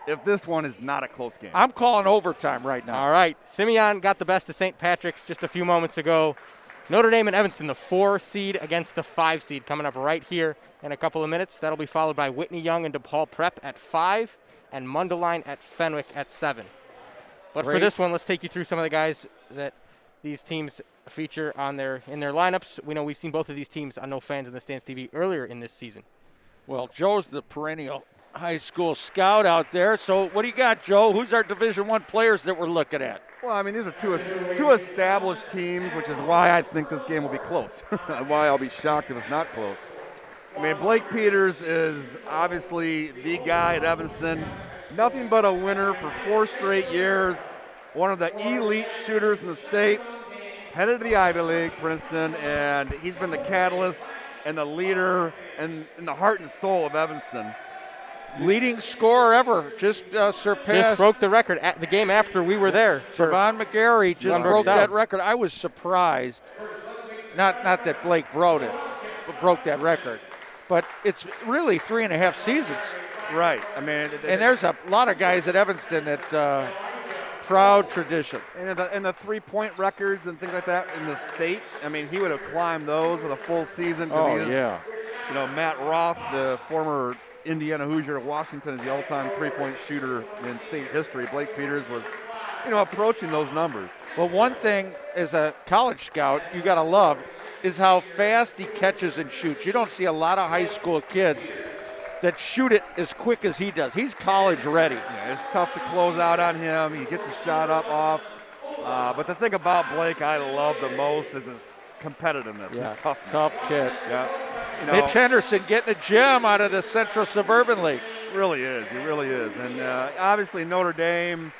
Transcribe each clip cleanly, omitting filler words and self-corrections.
if this one is not a close game. I'm calling overtime right now. All right. Simeon got the best of St. Patrick's just a few moments ago. Notre Dame and Evanston, the 4 seed against the 5 seed, coming up right here in a couple of minutes. That'll be followed by Whitney Young and DePaul Prep at 5 and Mundelein at Fenwick at 7. But Great. for this one, let's take you through some of the guys that these teams feature in their lineups. We know we've seen both of these teams on No Fans in the Stands TV earlier in this season. Well, Joe's the perennial high school scout out there. So what do you got, Joe? Who's our Division I players that we're looking at? Well, I mean, these are two established teams, which is why I think this game will be close. Why I'll be shocked if it's not close. I mean, Blake Peters is obviously the guy at Evanston. Nothing but a winner for 4 straight years. One of the elite shooters in the state. Headed to the Ivy League, Princeton, and he's been the catalyst and the leader and the heart and soul of Evanston. Leading scorer ever, just surpassed. Just broke the record at the game after we were there. Von McGarry just broke that record. I was surprised. Not that Blake broke that record, but it's really 3.5 seasons. Right. I mean, and there's a lot of guys at Evanston that proud tradition. And the 3-point records and things like that in the state, I mean, he would have climbed those with a full season. Yeah. You know, Matt Roth, the former Indiana Hoosier at Washington, is the all-time 3-point shooter in state history. Blake Peters was, approaching those numbers. Well, one thing as a college scout you got to love is how fast he catches and shoots. You don't see a lot of high school kids that shoot it as quick as he does. He's college ready. Yeah, it's tough to close out on him. He gets a shot up off. But the thing about Blake I love the most is his competitiveness, his toughness. Tough kid. Yeah. Mitch Henderson getting a gem out of the Central Suburban League. Really is. He really is. And obviously Notre Dame,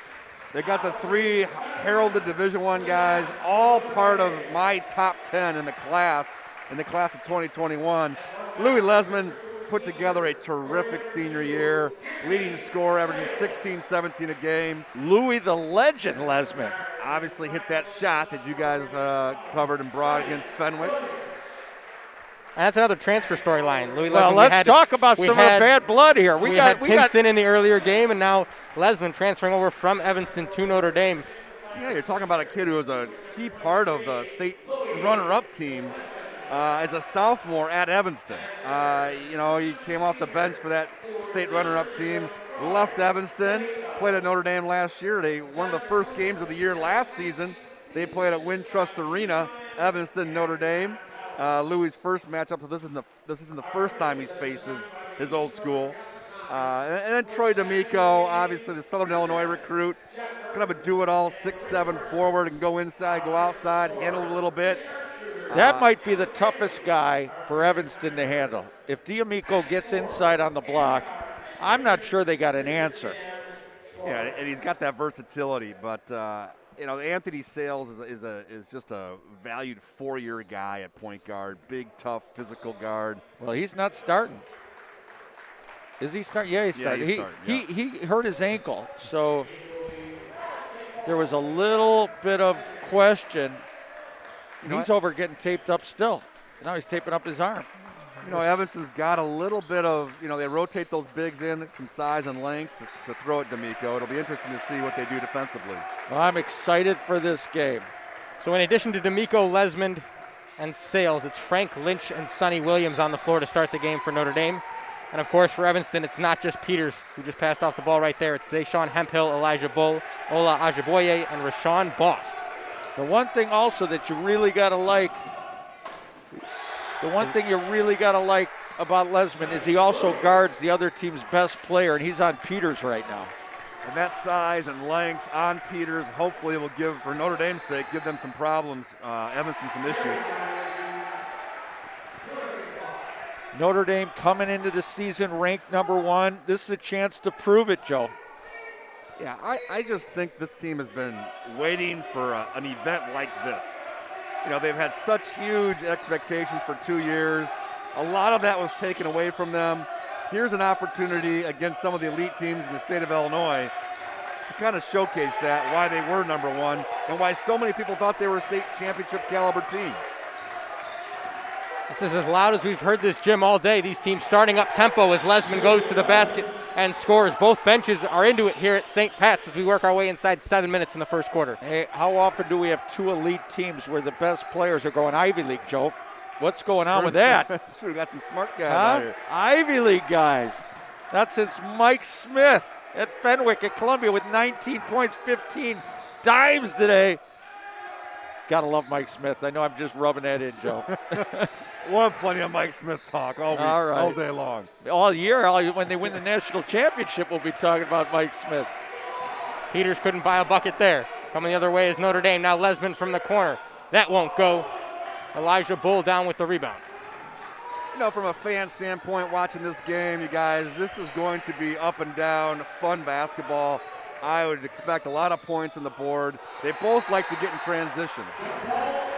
they got the 3 heralded Division I guys, all part of my top 10 in the class of 2021. Louis Lesman's put together a terrific senior year, leading scorer, averaging 16, 17 a game. Louis the legend Lesman. Obviously hit that shot that you guys covered and brought against Fenwick. And that's another transfer storyline. Louis well, Lesman, let's talk about some of the bad blood here. We had Pinson in the earlier game, and now Lesman transferring over from Evanston to Notre Dame. Yeah, you're talking about a kid who was a key part of the state runner-up team as a sophomore at Evanston. He came off the bench for that state runner-up team, left Evanston, played at Notre Dame last year. One of the first games of the year last season, they played at Wintrust Arena, Evanston, Notre Dame. Louis' first matchup, so this isn't the first time he's faced his old school. And then Troy D'Amico, obviously the Southern Illinois recruit, kind of a do-it-all 6'7" forward and go inside, go outside, handle it a little bit. That might be the toughest guy for Evanston to handle. If D'Amico gets inside on the block, I'm not sure they got an answer. Yeah, and he's got that versatility, but Anthony Sales is just a valued 4-year guy at point guard, big, tough, physical guard. Well, he's not starting. Is he starting? Yeah, he's starting. He hurt his ankle, so there was a little bit of question. He's over getting taped up still. Now he's taping up his arm. Evanston's got a little bit of, they rotate those bigs in, some size and length to throw at D'Amico. It'll be interesting to see what they do defensively. Well, I'm excited for this game. So in addition to D'Amico, Lesmond, and Sales, it's Frank Lynch and Sonny Williams on the floor to start the game for Notre Dame. And, of course, for Evanston, it's not just Peters, who just passed off the ball right there. It's Deshaun Hemphill, Elijah Bull, Ola Ajiboye, and Rashawn Bost. The one thing also that you really got to like, about Lesman is he also guards the other team's best player, and he's on Peters right now. And that size and length on Peters hopefully will give, for Notre Dame's sake, give them some problems, Evanston some issues. Notre Dame coming into the season ranked number 1. This is a chance to prove it, Joe. Yeah, I just think this team has been waiting for an event like this. They've had such huge expectations for 2 years. A lot of that was taken away from them. Here's an opportunity against some of the elite teams in the state of Illinois to kind of showcase that, why they were number 1, and why so many people thought they were a state championship caliber team. This is as loud as we've heard this gym all day. These teams starting up tempo as Lesman goes to the basket. and scores. Both benches are into it here at St. Pat's as we work our way inside 7 minutes in the first quarter. Hey, how often do we have two elite teams where the best players are going Ivy League, Joe? What's going on with that? That's true. We got some smart guys out here. Ivy League guys. That's since Mike Smith at Fenwick at Columbia with 19 points, 15 dimes today. Gotta love Mike Smith. I know I'm just rubbing that in, Joe. We'll have plenty of Mike Smith talk all week, all day long. All year, when they win the national championship, we'll be talking about Mike Smith. Peters couldn't buy a bucket there. Coming the other way is Notre Dame. Now Lesman from the corner. That won't go. Elijah Bull down with the rebound. You know, from a fan standpoint, watching this game, you guys, this is going to be up and down, fun basketball. I would expect a lot of points on the board. They both like to get in transition.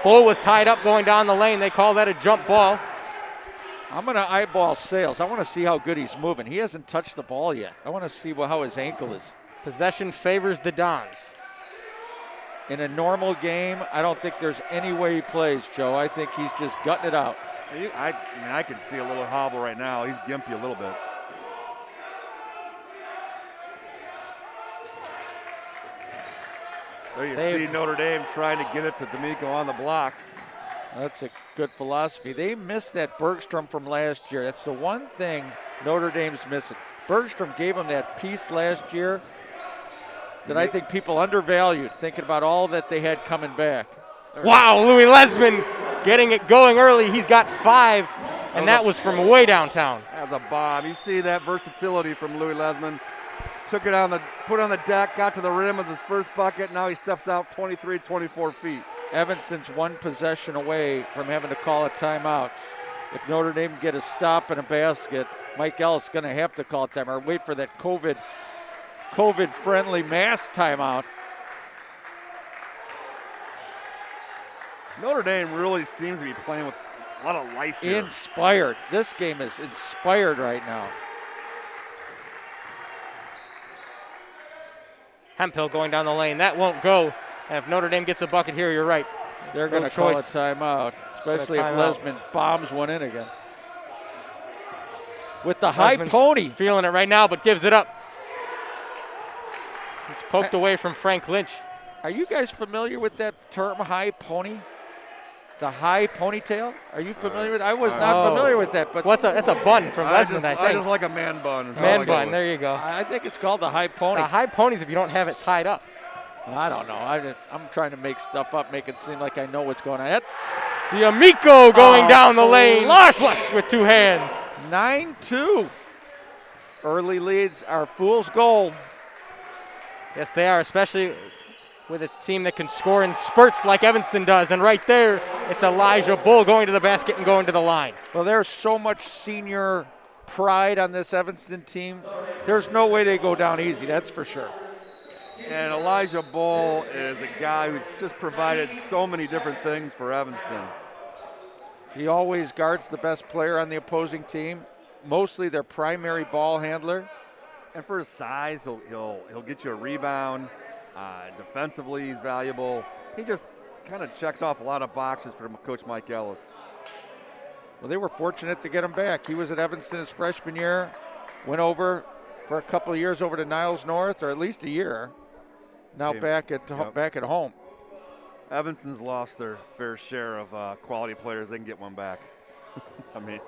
Bull was tied up going down the lane. They call that a jump ball. I'm going to eyeball Sales. I want to see how good he's moving. He hasn't touched the ball yet. I want to see how his ankle is. Possession favors the Dons. In a normal game, I don't think there's any way he plays, Joe. I think he's just gutting it out. I can see a little hobble right now. He's gimpy a little bit. There you see Notre Dame trying to get it to D'Amico on the block. That's a good philosophy. They missed that Bergstrom from last year. That's the one thing Notre Dame's missing. Bergstrom gave them that piece last year that I think people undervalued, thinking about all that they had coming back. Wow, Louis Lesman getting it going early. He's got 5, and that was from way downtown. That was a bomb. You see that versatility from Louis Lesman. Took it put it on the deck, got to the rim with his first bucket. Now he steps out 23, 24 feet. Evanston's one possession away from having to call a timeout. If Notre Dame can get a stop and a basket, Mike Ellis is going to have to call a timeout or wait for that COVID-friendly mass timeout. Notre Dame really seems to be playing with a lot of life here. Inspired. This game is inspired right now. Hemphill going down the lane. That won't go. And if Notre Dame gets a bucket here, you're right. They're going to call a timeout, especially if Lesman bombs one in again. With the high pony. Feeling it right now, but gives it up. It's poked away from Frank Lynch. Are you guys familiar with that term, high pony? The high ponytail? Are you familiar with it? I was not familiar with that. But that's a bun from Lesman, I think. I just like a man bun. Man bun, there you go. I think it's called the high pony. The high pony's if you don't have it tied up. I don't know. I'm trying to make stuff up, make it seem like I know what's going on. That's D'Amico going down the lane. Flush with 2 hands. 9-2. Early leads are fool's gold. Yes, they are, especially with a team that can score in spurts like Evanston does. And right there, it's Elijah Bull going to the basket and going to the line. Well, there's so much senior pride on this Evanston team. There's no way they go down easy, that's for sure. And Elijah Bull is a guy who's just provided so many different things for Evanston. He always guards the best player on the opposing team, mostly their primary ball handler. And for his size, he'll get you a rebound. Defensively, he's valuable. He just kind of checks off a lot of boxes for Coach Mike Ellis. Well, they were fortunate to get him back. He was at Evanston his freshman year, went over for a couple of years over to Niles North, or at least a year. Now back at home. Evanston's lost their fair share of quality players. They can get one back. I mean,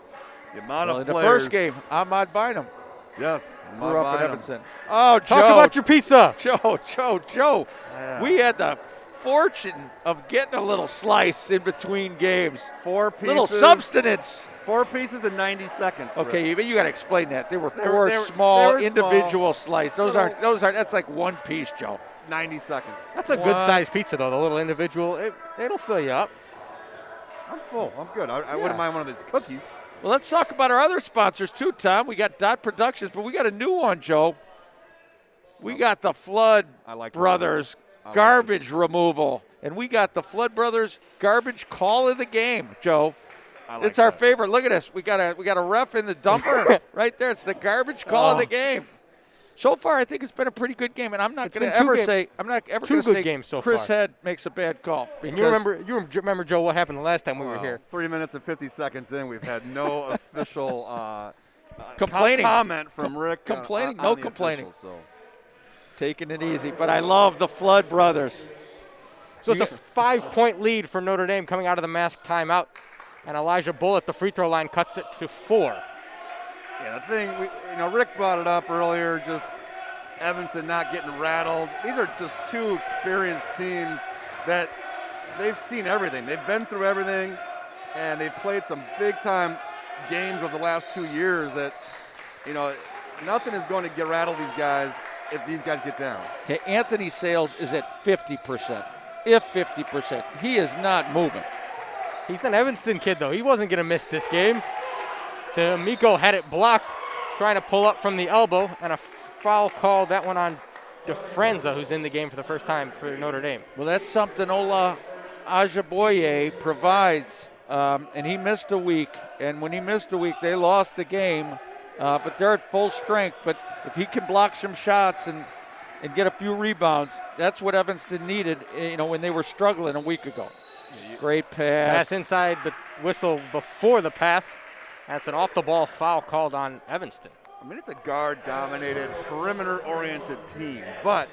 the amount of in players. The first game, Ahmad Bynum. Yes. Grew up in Evanston. Oh, Joe. Talk about your pizza. Joe. Yeah. We had the fortune of getting a little slice in between games. 4 pieces. Little substance. 4 pieces in 90 seconds. Okay, you got to explain that. There were four small individual slices. Those aren't. That's like 1 piece, Joe. 90 seconds. That's a good-sized pizza, though. The little individual, it'll fill you up. I'm full. I'm good. I wouldn't mind one of these cookies. Well, let's talk about our other sponsors, too, Tom. We got Dot Productions, but we got a new one, Joe. We got the Flood Brothers garbage removal, and we got the Flood Brothers garbage call of the game, Joe. It's our favorite. Look at this. We got a ref in the dumper right there. It's the garbage call of the game. So far, I think it's been a pretty good game, and I'm not going to ever say Chris Head makes a bad call. And you remember, Joe, what happened the last time we were here? 3 minutes and 50 seconds in, we've had no official complaining. Comment from Rick. Complaining, on no the complaining. officials, so. Taking it easy, but I love the Flood brothers. So it's a 5-point lead for Notre Dame coming out of the mask timeout. And Elijah Bull at the free throw line cuts it to 4. Yeah, the thing, Rick brought it up earlier, just Evanston not getting rattled. These are just two experienced teams that they've seen everything. They've been through everything, and they've played some big-time games over the last 2 years that, nothing is going to get rattled these guys if these guys get down. Okay, Anthony Sales is at 50%, if 50%. He is not moving. He's an Evanston kid, though. He wasn't going to miss this game. D'Amico had it blocked, trying to pull up from the elbow, and a foul call, that one on DeFrenza, who's in the game for the first time for Notre Dame. Well, that's something Ola Ajaboye provides, and he missed a week. And when he missed a week, they lost the game, but they're at full strength. But if he can block some shots and get a few rebounds, that's what Evanston needed, when they were struggling a week ago. Great pass. Pass inside, but whistle before the pass. That's an off-the-ball foul called on Evanston. I mean, it's a guard-dominated, perimeter-oriented team, but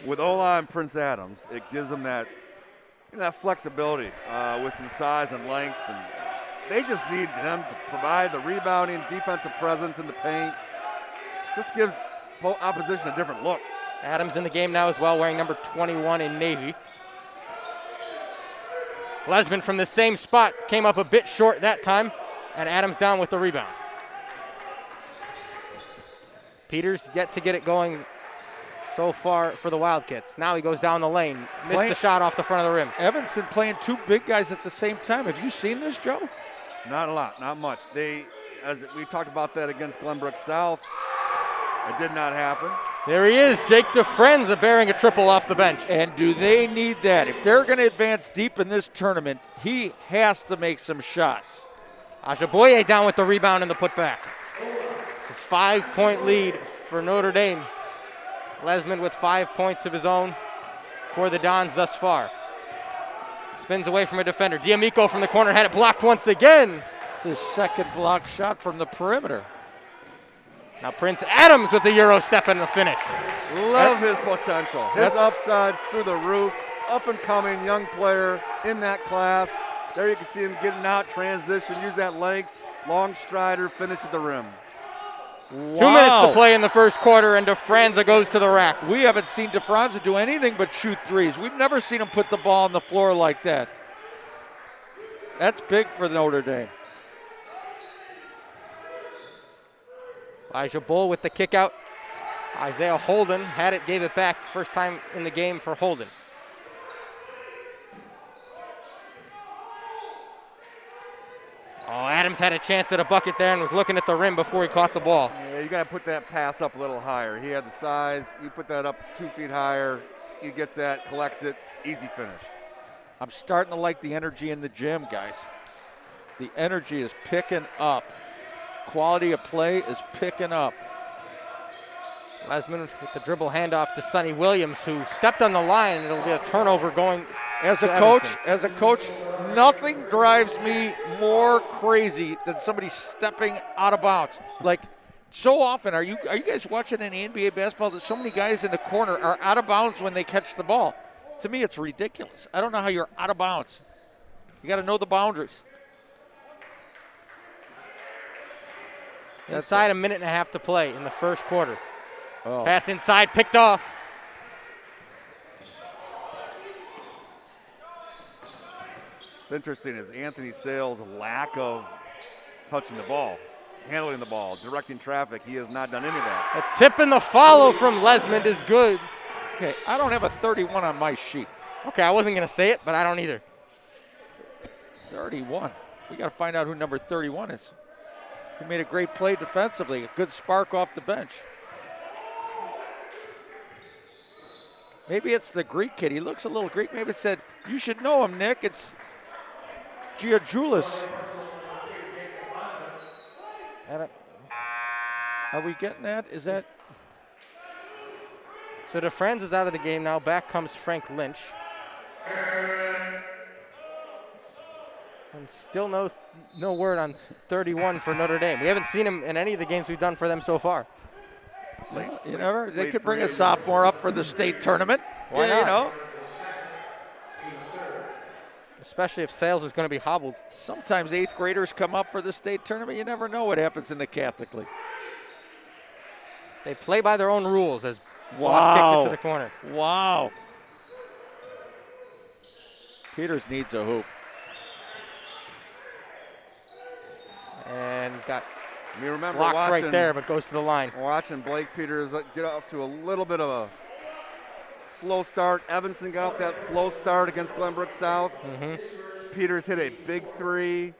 with Ola and Prince Adams, it gives them that flexibility with some size and length, and they just need them to provide the rebounding, defensive presence in the paint. Just gives opposition a different look. Adams in the game now as well, wearing number 21 in Navy. Lesman from the same spot came up a bit short that time, and Adams down with the rebound. Peters yet to get it going so far for the Wildcats. Now he goes down the lane. Missed the shot off the front of the rim. Evanston playing two big guys at the same time. Have you seen this, Joe? Not a lot, not much. As we talked about that against Glenbrook South, it did not happen. There he is, Jake DeFrenza bearing a triple off the bench. And do they need that? If they're going to advance deep in this tournament, he has to make some shots. Ajaboye down with the rebound and the putback. It's a 5-point lead for Notre Dame. Lesman with 5 points of his own for the Dons thus far. Spins away from a defender. D'Amico from the corner had it blocked once again. It's his second block shot from the perimeter. Now Prince Adams with the Euro step and the finish. Love his potential. His upside's through the roof. Up-and-coming young player in that class. There you can see him getting out, transition, use that length, long strider, finish at the rim. Wow. 2 minutes to play in the first quarter, and DeFrenza goes to the rack. We haven't seen DeFrenza do anything but shoot threes. We've never seen him put the ball on the floor like that. That's big for Notre Dame. Elijah Bull with the kick out. Isaiah Holden had it, gave it back. First time in the game for Holden. Oh, Adams had a chance at a bucket there and was looking at the rim before he caught the ball. Yeah, you got to put that pass up a little higher. He had the size. You put that up 2 feet higher. He gets that, collects it, easy finish. I'm starting to like the energy in the gym, guys. The energy is picking up. Quality of play is picking up. Lesman with the dribble handoff to Sonny Williams, who stepped on the line, and it'll be a turnover going. As a coach, nothing drives me more crazy than somebody stepping out of bounds. Like, so often, are you guys watching in NBA basketball that so many guys in the corner are out of bounds when they catch the ball? To me, it's ridiculous. I don't know how you're out of bounds. You got to know the boundaries. Inside a minute and a half to play in the first quarter. Oh. Pass inside, picked off. It's interesting is Anthony Sales' lack of touching the ball, handling the ball, directing traffic. He has not done any of that. A tip and the follow from Lesmond is good. Okay, I don't have a 31 on my sheet. Okay, I wasn't going to say it, but I don't either. 31. We got to find out who number 31 is. He made a great play defensively, a good spark off the bench. Maybe it's the Greek kid. He looks a little Greek. Maybe it said, you should know him, Nick. It's Giajulis. Are we getting that? Is that? So DeFrenz is out of the game now. Back comes Frank Lynch. And still no word on 31 for Notre Dame. We haven't seen him in any of the games we've done for them so far. They could bring a sophomore up for the state tournament. Why not? You know. Especially if Sales is going to be hobbled. Sometimes 8th graders come up for the state tournament. You never know what happens in the Catholic League. They play by their own rules as Boss kicks it to the corner. Wow. Peters needs a hoop. And got remember blocked watching, right there, but goes to the line. Watching Blake Peters get off to a little bit of a slow start. Evanston got off that slow start against Glenbrook South. Peters hit a big three,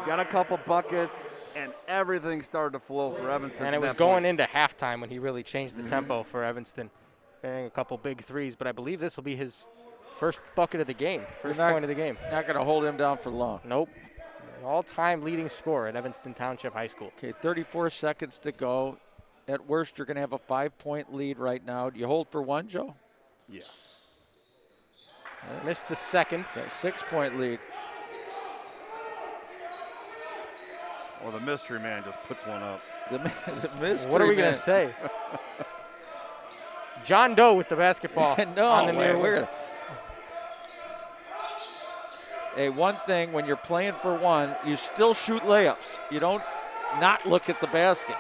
got a couple buckets, and everything started to flow for Evanston. And it was going into halftime when he really changed the tempo for Evanston, hitting a couple big threes. But I believe this will be his first bucket of the game, first point of the game. Not going to hold him down for long. Nope. All-time leading scorer at Evanston Township High School. Okay, 34 seconds to go. At worst, you're going to have a 5-point lead right now. Do you hold for one, Joe? Yeah. Missed the second. Okay, 6-point lead. Well, the mystery man just puts one up. The mystery What are we going to say? John Doe with the basketball on the near wing. Hey, one thing, when you're playing for one, you still shoot layups. You don't not look at the basket.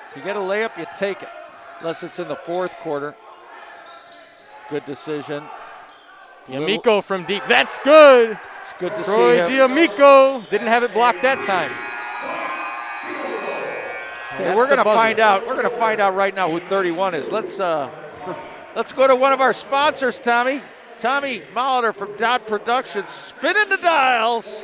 If you get a layup, you take it, unless it's in the fourth quarter. Good decision. D'Amico from deep. That's good. It's good to Troy see him. D'Amico didn't have it blocked that time. Okay, we're going to find out. We're going to find out right now who 31 is. Let's go to one of our sponsors, Tommy. Tommy Molitor from Dot Productions, spinning the dials.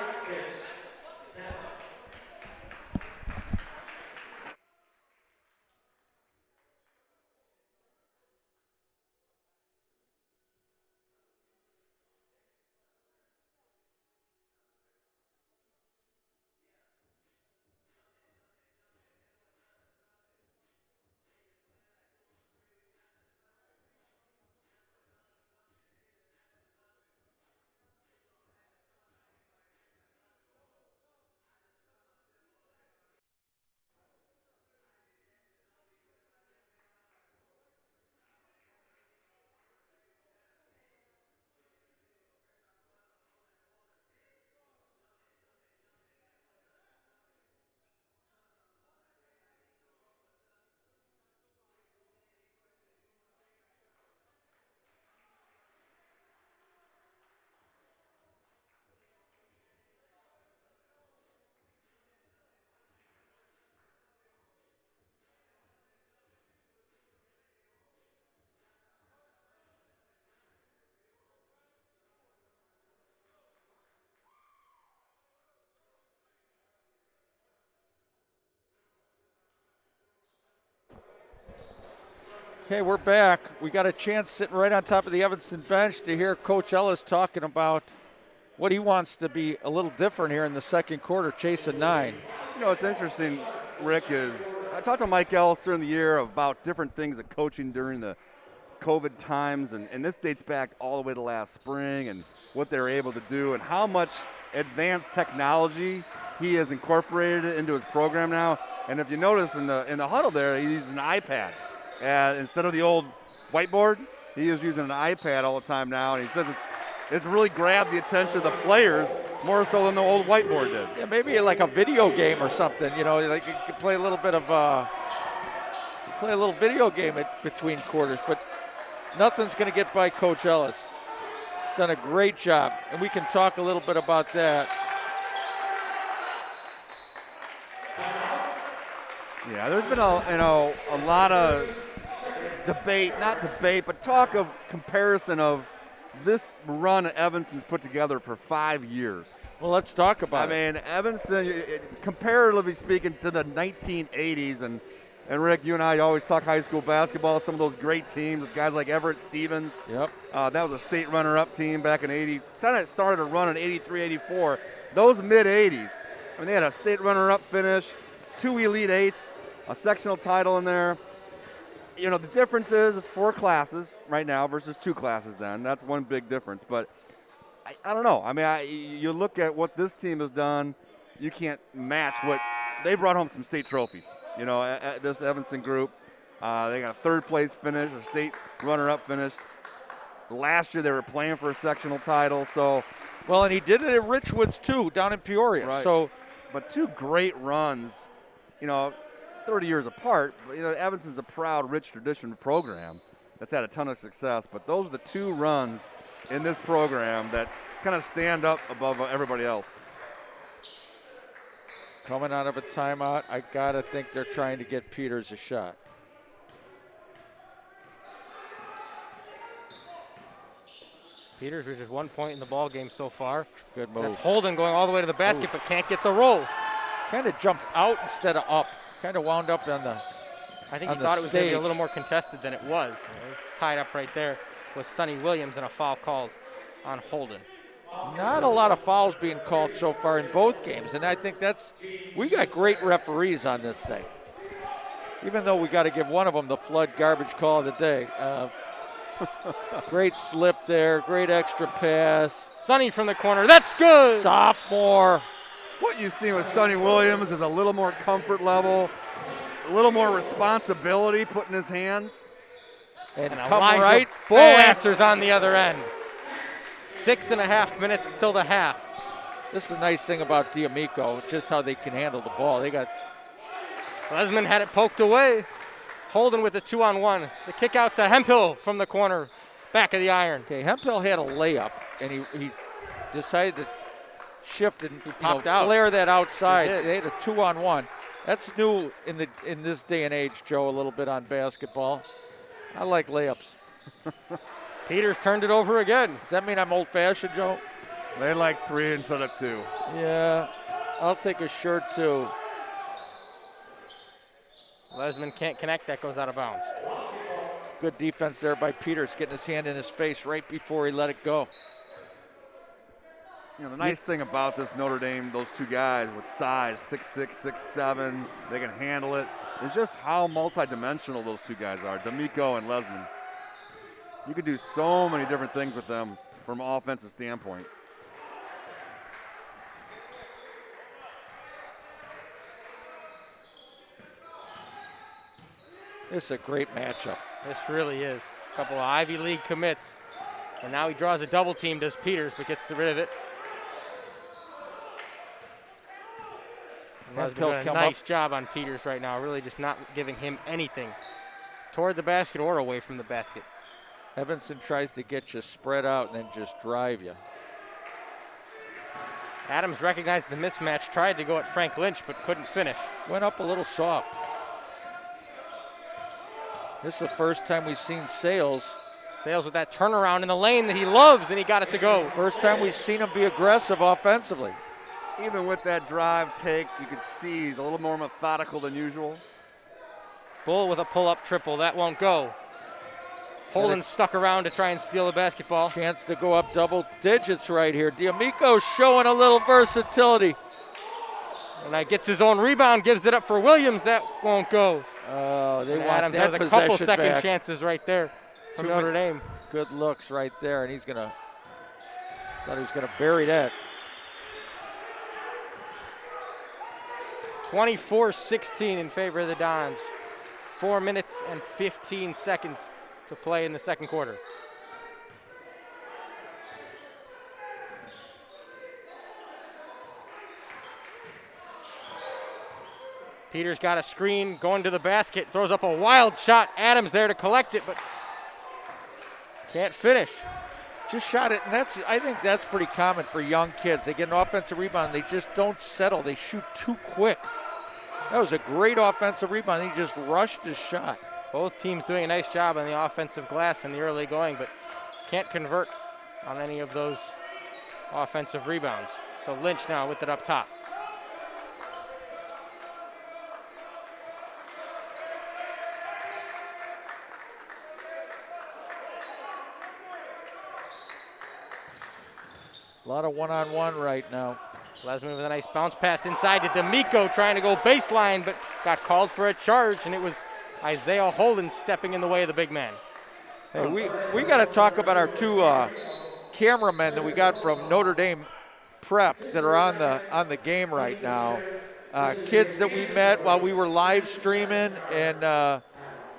Okay, we're back. We got a chance sitting right on top of the Evanston bench to hear Coach Ellis talking about what he wants to be a little different here in the second quarter, chasing 9. You know, what's interesting, Rick, is I talked to Mike Ellis during the year about different things of coaching during the COVID times, and this dates back all the way to last spring and what they were able to do and how much advanced technology he has incorporated into his program now. And if you notice in the huddle there, he uses an iPad. Instead of the old whiteboard, he is using an iPad all the time now, and he says it's really grabbed the attention of the players more so than the old whiteboard did. Yeah, maybe like a video game or something. You know, like you could play a little bit of video game between quarters, but nothing's going to get by Coach Ellis. Done a great job, and we can talk a little bit about that. Yeah, there's been a lot of talk of comparison of this run Evanston's put together for 5 years. Well, let's talk about it. I mean, Evanston, comparatively speaking, to the 1980s, and Rick, you and I always talk high school basketball, some of those great teams, guys like Everett Stevens. Yep. That was a state runner-up team back in 80. Senate started a run in 83, 84. Those mid-80s, I mean, they had a state runner-up finish, 2 Elite Eights, a sectional title in there. You know, the difference is it's 4 classes right now versus 2 classes then. That's one big difference. But I don't know. I mean, you look at what this team has done, you can't match what they brought home some state trophies. You know, this Evanston group, they got a third-place finish, a state runner-up finish. Last year they were playing for a sectional title, so. Well, and he did it at Richwoods, too, down in Peoria. Right. So, but 2 great runs, you know, 30 years apart. But, you know, Evanston's a proud, rich tradition program that's had a ton of success. But those are the 2 runs in this program that kind of stand up above everybody else. Coming out of a timeout, I got to think they're trying to get Peters a shot. Peters with just 1 point in the ball game so far. Good move. That's Holden going all the way to the basket, but can't get the roll. Kind of jumped out instead of up. Kind of wound up on the I think he thought it was going to be a little more contested than it was. It was tied up right there with Sonny Williams and a foul called on Holden. Not a lot of fouls being called so far in both games, and I think we got great referees on this thing. Even though we got to give one of them the flood garbage call of the day. Great slip there, great extra pass. Sonny from the corner, that's good! Sophomore. What you've seen with Sonny Williams is a little more comfort level, a little more responsibility put in his hands. And come Elijah right, Bull answers on the other end. 6.5 minutes till the half. This is the nice thing about D'Amico, just how they can handle the ball. They got. Lesman had it poked away. Holden with the 2-on-1. The kick out to Hemphill from the corner, back of the iron. Okay, Hemphill had a layup, and he decided to shift and popped out. Flare that outside. They had a 2-on-1. That's new in this day and age, Joe, a little bit on basketball. I like layups. Peters turned it over again. Does that mean I'm old-fashioned, Joe? They like 3 instead of 2. Yeah, I'll take a shirt, too. Lesman can't connect. That goes out of bounds. Good defense there by Peters, getting his hand in his face right before he let it go. You know, the nice thing about this Notre Dame, those 2 guys with size, 6'6", 6'7", they can handle it, is just how multidimensional those 2 guys are, D'Amico and Lesman. You could do so many different things with them from an offensive standpoint. This is a great matchup. This really is. A couple of Ivy League commits. And now he draws a double team, does Peters, but gets rid of it. Lesman doing a nice job on Peters right now, really just not giving him anything toward the basket or away from the basket. Evanston tries to get you spread out and then just drive you. Adams recognized the mismatch, tried to go at Frank Lynch, but couldn't finish. Went up a little soft. This is the first time we've seen Sales. Sales with that turnaround in the lane that he loves, and he got it to go. First time we've seen him be aggressive offensively. Even with that drive take, you could see he's a little more methodical than usual. Bull with a pull-up triple. That won't go. Holden stuck around to try and steal the basketball. Chance to go up double digits right here. D'Amico showing a little versatility. And that gets his own rebound, gives it up for Williams. That won't go. Oh, they want Adams that has a couple second back. chances right there from Notre Dame. Good looks right there, and thought he was gonna bury that. 24-16 in favor of the Dons. 4 minutes and 15 seconds to play in the second quarter. Peters got a screen, going to the basket, throws up a wild shot. Adams there to collect it, but can't finish. Just shot it, and I think that's pretty common for young kids. They get an offensive rebound, they just don't settle. They shoot too quick. That was a great offensive rebound. He just rushed his shot. Both teams doing a nice job on the offensive glass in the early going, but can't convert on any of those offensive rebounds. So Lynch now with it up top. A lot of one-on-one right now. Lesman with a nice bounce pass inside to D'Amico, trying to go baseline, but got called for a charge, and it was Isaiah Holden stepping in the way of the big man. Hey, we got to talk about our 2 cameramen that we got from Notre Dame Prep that are on the game right now. Kids that we met while we were live streaming and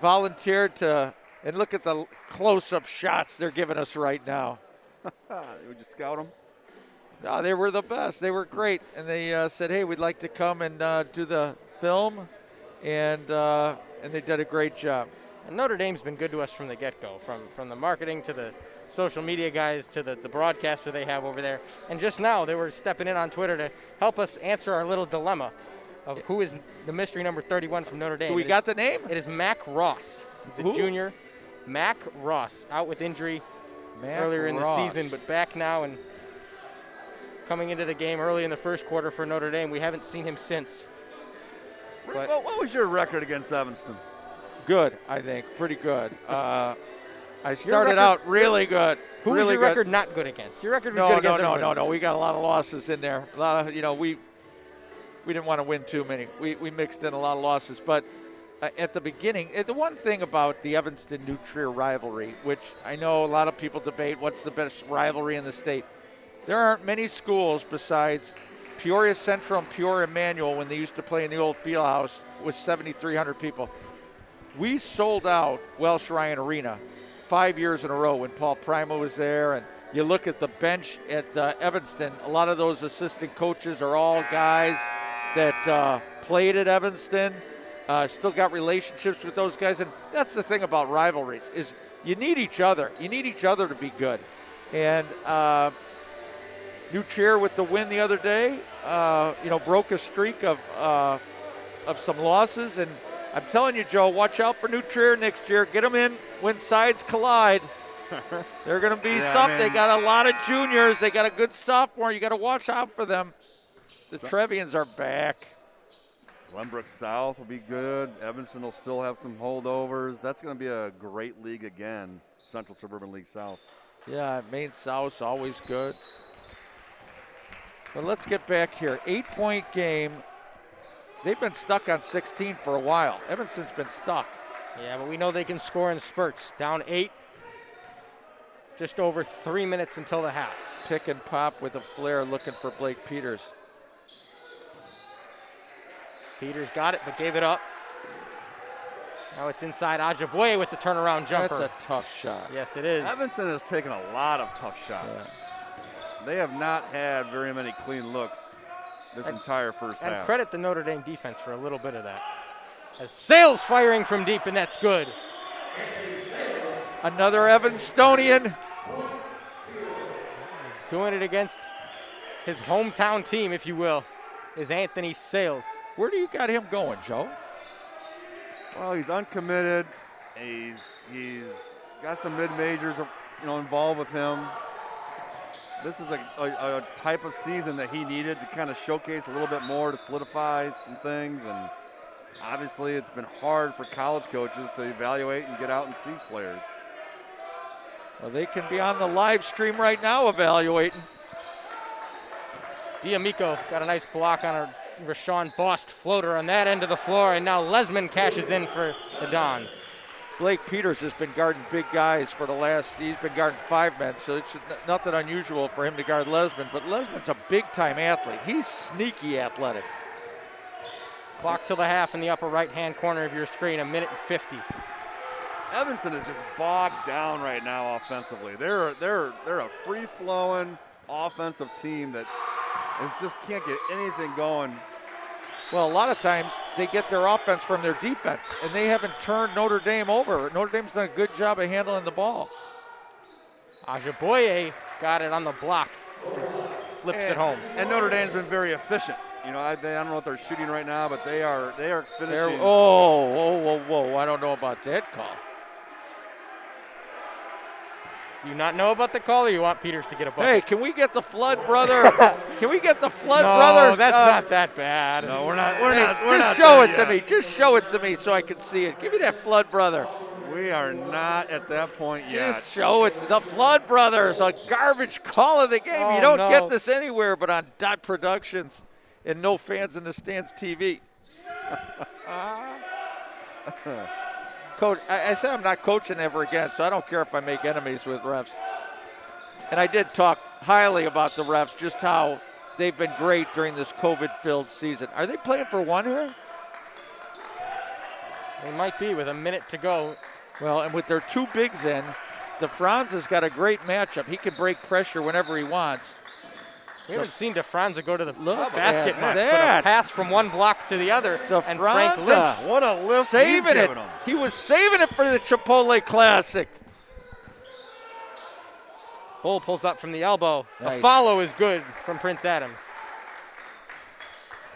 volunteered to, and look at the close-up shots they're giving us right now. Would you scout them? No, they were the best. They were great. And they said, hey, we'd like to come and do the film. And they did a great job. And Notre Dame's been good to us from the get-go, from the marketing to the social media guys to the broadcaster they have over there. And just now they were stepping in on Twitter to help us answer our little dilemma of who is the mystery number 31 from Notre Dame. Do we got the name? It is Mac Ross. He's a junior. Mac Ross, out with injury earlier in the season, but back now and coming into the game early in the first quarter for Notre Dame. We haven't seen him since. What was your record against Evanston? Good, I think. Pretty good. I started out really good. Who was your record not good against? Your record was good against everybody. No. We got a lot of losses in there. A lot of, we didn't want to win too many. We mixed in a lot of losses. But at the beginning, the one thing about the Evanston-New Trier rivalry, which I know a lot of people debate what's the best rivalry in the state, there aren't many schools besides Peoria Central and Peoria Emmanuel when they used to play in the old field house with 7,300 people. We sold out Welsh Ryan Arena 5 years in a row when Paul Prima was there. And you look at the bench at Evanston, a lot of those assistant coaches are all guys that played at Evanston, still got relationships with those guys. And that's the thing about rivalries is you need each other. You need each other to be good. And New Trier with the win the other day, broke a streak of some losses. And I'm telling you, Joe, watch out for New Trier next year. Get them in when sides collide. They're going to be something. They got a lot of juniors. They got a good sophomore. You got to watch out for them. The Trevians are back. Glenbrook South will be good. Evanston will still have some holdovers. That's going to be a great league again, Central Suburban League South. Yeah, Maine South's always good. But let's get back here. 8-point game. They've been stuck on 16 for a while. Evanston's been stuck. Yeah, but we know they can score in spurts. Down 8. Just over 3 minutes until the half. Pick and pop with a flare looking for Blake Peters. Peters got it, but gave it up. Now it's inside Ajaboye with the turnaround jumper. That's a tough shot. Yes, it is. Evanston has taken a lot of tough shots. Yeah. They have not had very many clean looks this entire first half. And credit the Notre Dame defense for a little bit of that. As Sales firing from deep, and that's good. Another Evanstonian. Doing it against his hometown team, if you will, is Anthony Sales. Where do you got him going, Joe? Well, he's uncommitted. He's got some mid-majors, involved with him. This is a type of season that he needed to kind of showcase a little bit more to solidify some things. And obviously it's been hard for college coaches to evaluate and get out and see players. Well, they can be on the live stream right now evaluating. D'Amico got a nice block on a Rashawn Bost floater on that end of the floor, and now Lesman cashes in for the Dons. Blake Peters has been guarding big guys for he's been guarding 5 men, so it's nothing unusual for him to guard Lesman, but Lesman's a big-time athlete. He's sneaky athletic. Clock till the half in the upper right-hand corner of your screen, 1:50. Evanston is just bogged down right now offensively. They're a free-flowing offensive team that just can't get anything going. Well, a lot of times they get their offense from their defense, and they haven't turned Notre Dame over. Notre Dame's done a good job of handling the ball. Ajaboye got it on the block, flips it home. And Notre Dame's been very efficient. I don't know what they're shooting right now, but they are finishing. Whoa! I don't know about that call. Do you not know about the call, or you want Peters to get a bucket? Hey, can we get the Flood brother? Can we get the Flood brothers? No, that's not that bad. No, we're not. Just show it to me. Just show it to me so I can see it. Give me that Flood brother. We are not at that point yet. Just show it. The Flood brothers, a garbage call of the game. You don't get this anywhere but on Dot Productions and No Fans in the Stands TV. Coach, I said I'm not coaching ever again, so I don't care if I make enemies with refs. And I did talk highly about the refs, just how they've been great during this COVID-filled season. Are they playing for one here? They might be with a minute to go. Well, and with their two bigs in, DeFranz has got a great matchup. He can break pressure whenever he wants. We haven't seen DeFranza go to the Look basket at much, that. but a pass from one block to the other, and Frank DeFranza, Lynch. What a lift saving he's it. giving him. He was saving it for the Chipotle Classic. Bull pulls up from the elbow. Nice. A follow is good from Prince Adams.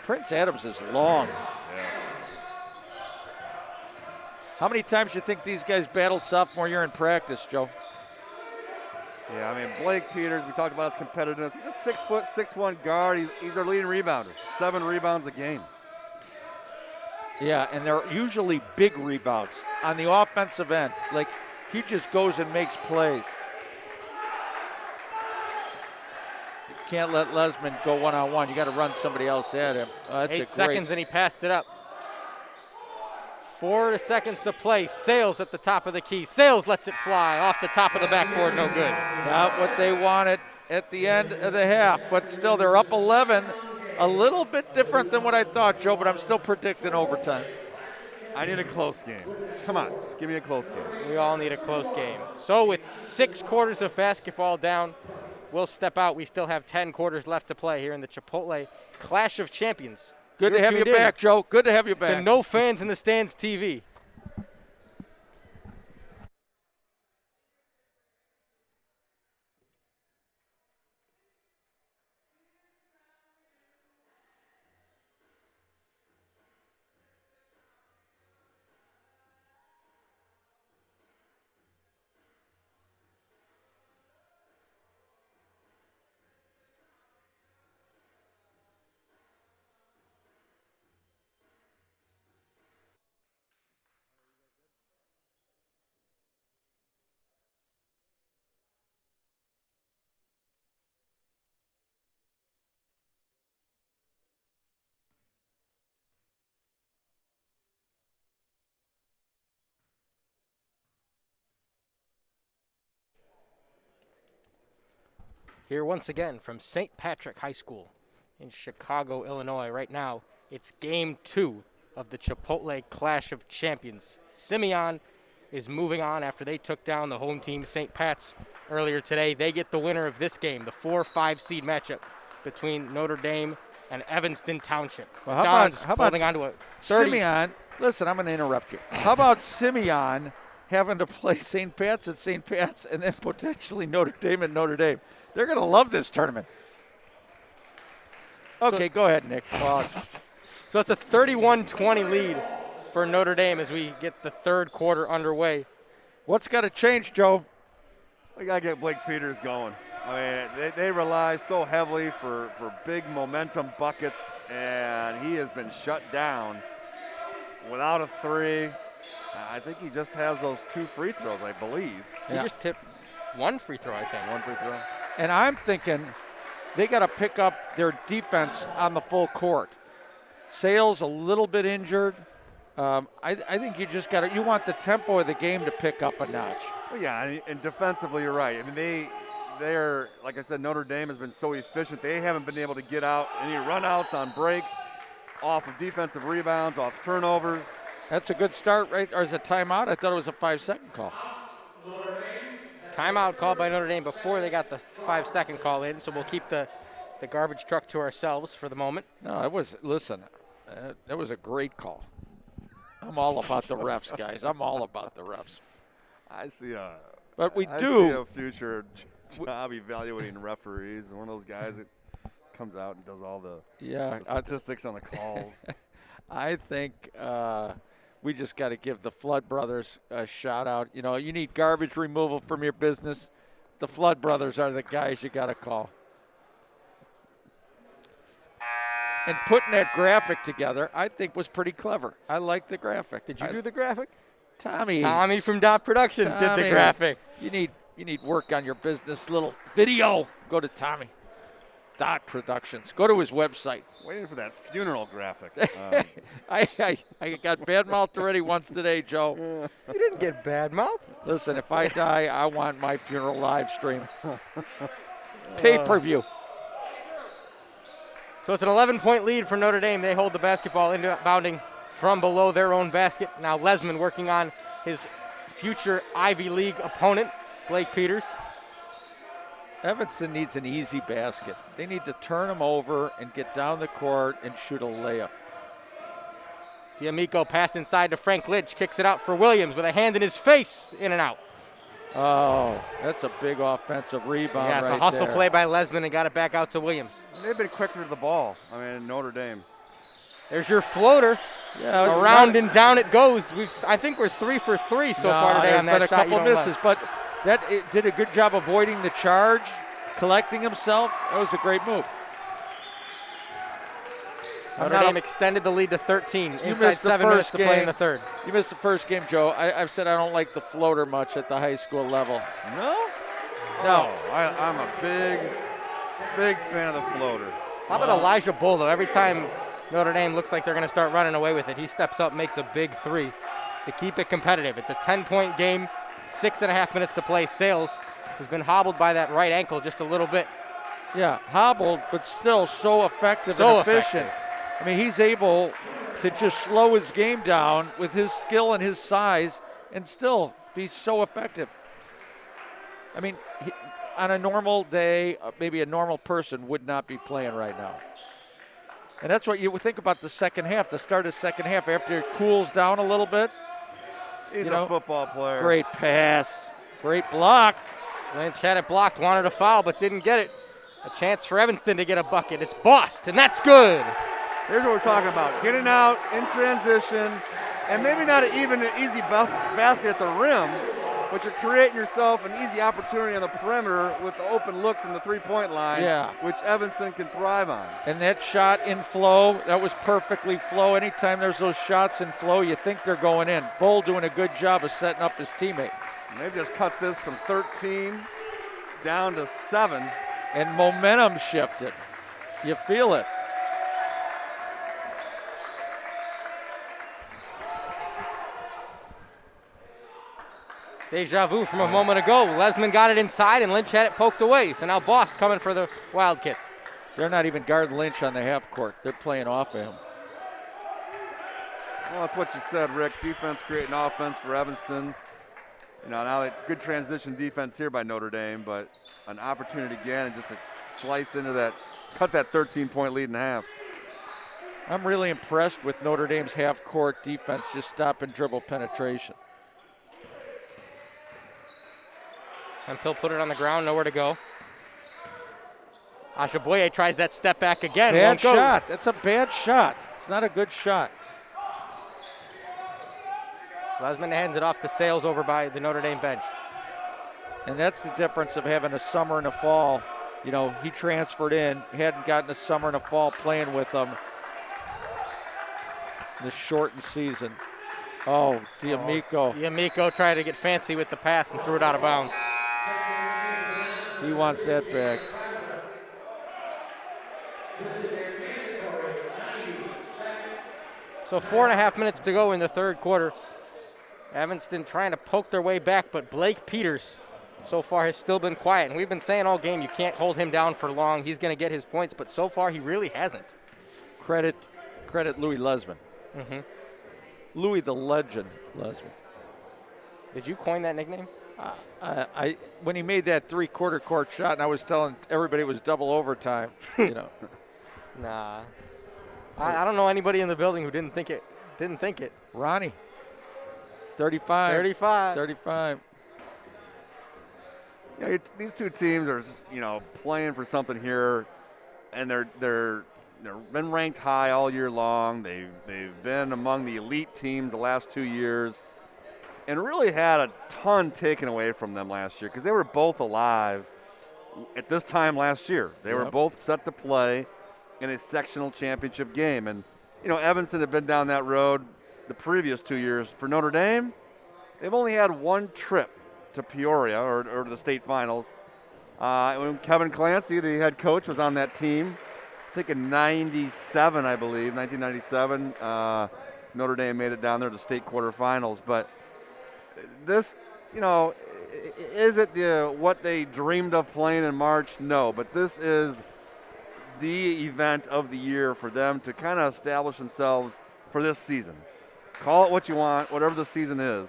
Prince Adams is long. How many times do you think these guys battled sophomore year in practice, Joe? Yeah, I mean, Blake Peters, we talked about his competitiveness. He's a 6', 6'1" guard. He's our leading rebounder. 7 rebounds a game. Yeah, and they're usually big rebounds on the offensive end. Like, he just goes and makes plays. You can't let Lesman go one-on-one. You got to run somebody else at him. That's 8 seconds, and he passed it up. 4 seconds to play. Sales at the top of the key. Sales lets it fly off the top of the backboard. No good. Not what they wanted at the end of the half, but still they're up 11. A little bit different than what I thought, Joe, but I'm still predicting overtime. I need a close game. Come on, just give me a close game. We all need a close game. So with 6 quarters of basketball down, we'll step out. We still have 10 quarters left to play here in the Chipotle Clash of Champions. Good to have you back, Joe. Good to have you back. To No Fans in the Stands TV. Here once again from St. Patrick High School in Chicago, Illinois. Right now, it's game 2 of the Chipotle Clash of Champions. Simeon is moving on after they took down the home team, St. Pat's, earlier today. They get the winner of this game, the 4-5 seed matchup between Notre Dame and Evanston Township. Well, how about holding on to a 30. Simeon? Listen, I'm going to interrupt you. How about Simeon having to play St. Pat's at St. Pat's and then potentially Notre Dame at Notre Dame? They're going to love this tournament. Okay, go ahead, Nick. So it's a 31-20 lead for Notre Dame as we get the third quarter underway. What's got to change, Joe? We got to get Blake Peters going. I mean, they rely so heavily for big momentum buckets, and he has been shut down without a 3. I think he just has those 2 free throws, I believe. He just tipped 1 free throw, I think. 1 free throw. And I'm thinking they got to pick up their defense on the full court. Sale's a little bit injured. I think you just got to – you want the tempo of the game to pick up a notch. Well, yeah, and defensively you're right. I mean, they're like I said, Notre Dame has been so efficient. They haven't been able to get out any runouts on breaks, off of defensive rebounds, off turnovers. That's a good start, right? Or is it timeout? I thought it was a 5-second call. Timeout called by Notre Dame before they got the 5-second call in, so we'll keep the garbage truck to ourselves for the moment. No, it was, listen, that was a great call. I'm all about the refs, guys. I'm all about the refs. I see a future job evaluating referees. One of those guys that comes out and does all the statistics on the calls. I think we just got to give the Flood Brothers a shout out. You know, you need garbage removal from your business. The Flood Brothers are the guys you got to call. And putting that graphic together, I think, was pretty clever. I like the graphic. Did you do the graphic? Tommy from Dot Productions did the graphic. You need work on your business. Little video. Go to Tommy. Productions. Go to his website. Waiting for that funeral graphic. I got bad-mouthed already once today, Joe. You didn't get bad mouth. Listen, if I die, I want my funeral live stream. Pay-per-view. So it's an 11-point lead for Notre Dame. They hold the basketball inbounding from below their own basket. Now Lesman working on his future Ivy League opponent, Blake Peters. Evanston needs an easy basket. They need to turn them over and get down the court and shoot a layup. D'Amico pass inside to Frank Lynch, kicks it out for Williams with a hand in his face, in and out. Oh, that's a big offensive rebound. Yeah, it's a hustle play by Lesman and got it back out to Williams. They've been quicker to the ball. Notre Dame. There's your floater. Yeah, around and down it goes. I think we're 3 for 3 so far today on that shot. There's been a couple misses, but it did a good job avoiding the charge, collecting himself. That was a great move. Notre Dame extended the lead to 13. Inside 7 minutes to play in the third. You missed the first game, Joe. I've said I don't like the floater much at the high school level. No? No. I'm a big fan of the floater. How about Elijah Bull, though? Every time Notre Dame looks like they're going to start running away with it, he steps up, makes a big three to keep it competitive. It's a 10-point game, 6.5 minutes to play. Sales has been hobbled by that right ankle just a little bit. Yeah, hobbled, but still so effective and efficient. I mean, he's able to just slow his game down with his skill and his size and still be so effective. I mean, on a normal day, maybe a normal person would not be playing right now. And that's what you would think about the second half, the start of the second half, after it cools down a little bit. He's a football player. Great pass, great block. Lynch had it blocked, wanted a foul, but didn't get it. A chance for Evanston to get a bucket. It's Bost, and that's good. Here's what we're talking about. Getting out in transition, and maybe not even an easy basket at the rim, but you're creating yourself an easy opportunity on the perimeter with the open looks in the three-point line, which Evanston can thrive on. And that shot in flow, that was perfectly flow. Anytime there's those shots in flow, you think they're going in. Bull doing a good job of setting up his teammate. And they've just cut this from 13 down to 7. And momentum shifted. You feel it. Deja vu from a moment ago. Lesman got it inside, and Lynch had it poked away. So now Bost coming for the Wildcats. They're not even guarding Lynch on the half court. They're playing off of him. Well, that's what you said, Rick. Defense creating offense for Evanston. Now that good transition defense here by Notre Dame, but an opportunity again just to slice into that, cut that 13-point lead in half. I'm really impressed with Notre Dame's half-court defense, just stop and dribble penetration. And he'll put it on the ground, nowhere to go. Ashaboye tries that step back again. Bad shot. That's a bad shot. It's not a good shot. Lesman hands it off to Sales over by the Notre Dame bench. And that's the difference of having a summer and a fall. You know, he transferred in, hadn't gotten a summer and a fall playing with them in this shortened season. Oh, D'Amico. D'Amico tried to get fancy with the pass and threw it out of bounds. He wants that back. So 4.5 minutes to go in the third quarter. Evanston trying to poke their way back, but Blake Peters so far has still been quiet. And we've been saying all game, you can't hold him down for long. He's going to get his points, but so far he really hasn't. Credit Louis Lesman. Mm-hmm. Louis the Legend Lesman. Did you coin that nickname? When he made that three-quarter court shot, and I was telling everybody it was double overtime, you know. Nah. I don't know anybody in the building who didn't think it. Ronnie. 35. These two teams are just, playing for something here, and they're been ranked high all year long. They've been among the elite teams the last 2 years, and really had a ton taken away from them last year because they were both alive at this time last year. They were both set to play in a sectional championship game, and Evanston had been down that road the previous 2 years. For Notre Dame, they've only had one trip to Peoria or to the state finals, When Kevin Clancy, the head coach, was on that team, I think in 97, I believe, 1997. Notre Dame made it down there to state quarterfinals. But this, is it what they dreamed of playing in March? No, but this is the event of the year for them to kind of establish themselves for this season. Call it what you want, whatever the season is.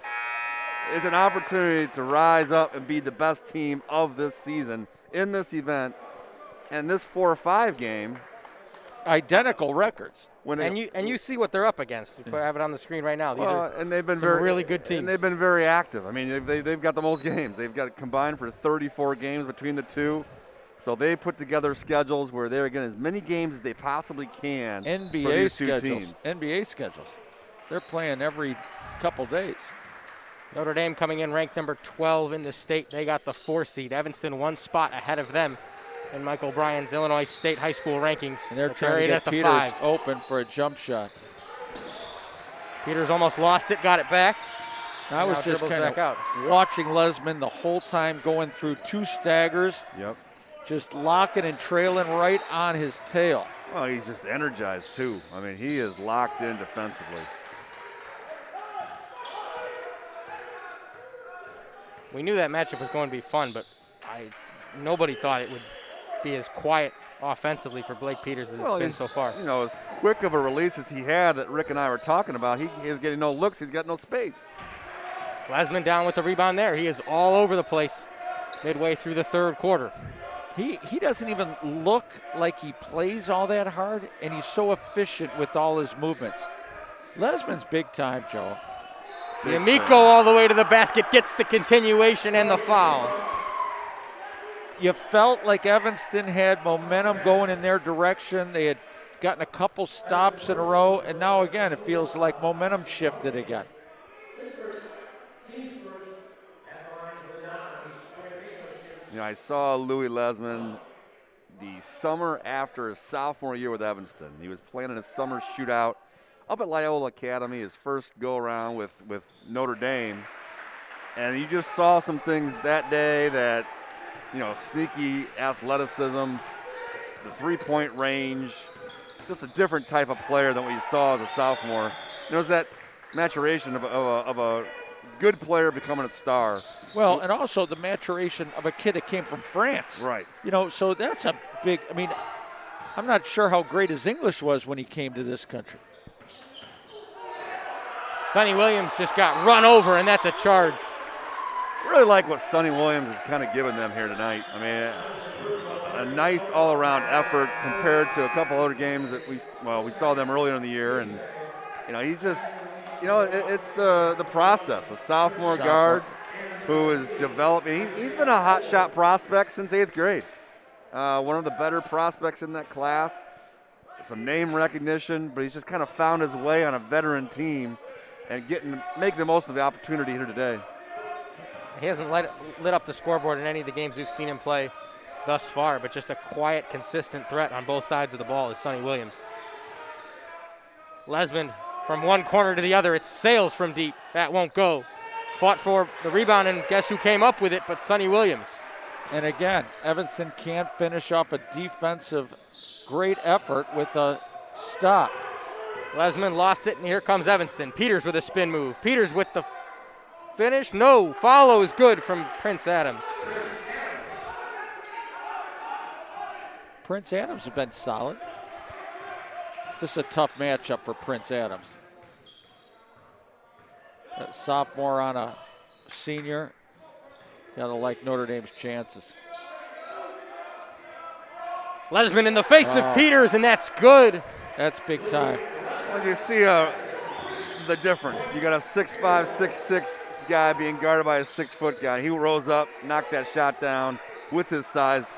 It's an opportunity to rise up and be the best team of this season in this event. And this 4-5 game. Identical records. And you see what they're up against. We have it on the screen right now. These are and they've been really good teams. And they've been very active. I mean, they've got the most games. They've got combined for 34 games between the two. So they put together schedules where they're getting as many games as they possibly can for these two teams. NBA schedules. They're playing every couple days. Notre Dame coming in ranked number 12 in the state. They got the 4 seed. Evanston 1 spot ahead of them in Michael Bryan's Illinois State high school rankings. And they're trying to get the Peters 5. open for a jump shot. Peters almost lost it, got it back. I was just kind of watching Lesman the whole time going through 2 staggers. Yep. Just locking and trailing right on his tail. Well, he's just energized, too. I mean, he is locked in defensively. We knew that matchup was going to be fun, but nobody thought it would be as quiet offensively for Blake Peters as it's been so far. As quick of a release as he had that Rick and I were talking about, he is getting no looks. He's got no space. Lesman down with the rebound there. He is all over the place midway through the third quarter. He doesn't even look like he plays all that hard, and he's so efficient with all his movements. Lesman's big time, Joe. D'Amico all the way to the basket, gets the continuation and the foul. You felt like Evanston had momentum going in their direction. They had gotten a couple stops in a row, and now again it feels like momentum shifted again. I saw Louis Lesman the summer after his sophomore year with Evanston. He was playing in a summer shootout up at Loyola Academy, his first go-around with Notre Dame. And you just saw some things that day that, sneaky athleticism, the three-point range, just a different type of player than what you saw as a sophomore. There was that maturation of a good player becoming a star. Well, and also the maturation of a kid that came from France. Right. So that's a big, I'm not sure how great his English was when he came to this country. Sonny Williams just got run over, and that's a charge. I really like what Sonny Williams has kind of given them here tonight. A nice all-around effort compared to a couple other games that we saw them earlier in the year. And, he's just, it's the process. A sophomore guard who is developing. He's been a hot shot prospect since 8th grade. One of the better prospects in that class. Some name recognition, but he's just kind of found his way on a veteran team and make the most of the opportunity here today. He hasn't lit up the scoreboard in any of the games we've seen him play thus far, but just a quiet, consistent threat on both sides of the ball is Sonny Williams. Lesman from one corner to the other. It sails from deep. That won't go. Fought for the rebound, and guess who came up with it but Sonny Williams. And again, Evanston can't finish off a defensive great effort with a stop. Lesman lost it, and here comes Evanston. Peters with a spin move. Peters with the finish. No, follow is good from Prince Adams. Prince Adams has been solid. This is a tough matchup for Prince Adams. A sophomore on a senior. Gotta like Notre Dame's chances. Lesman in the face of Peters, and that's good. That's big time. Well, you see the difference. You got a 6'5", 6'6" guy being guarded by a 6-foot guy. He rose up, knocked that shot down with his size,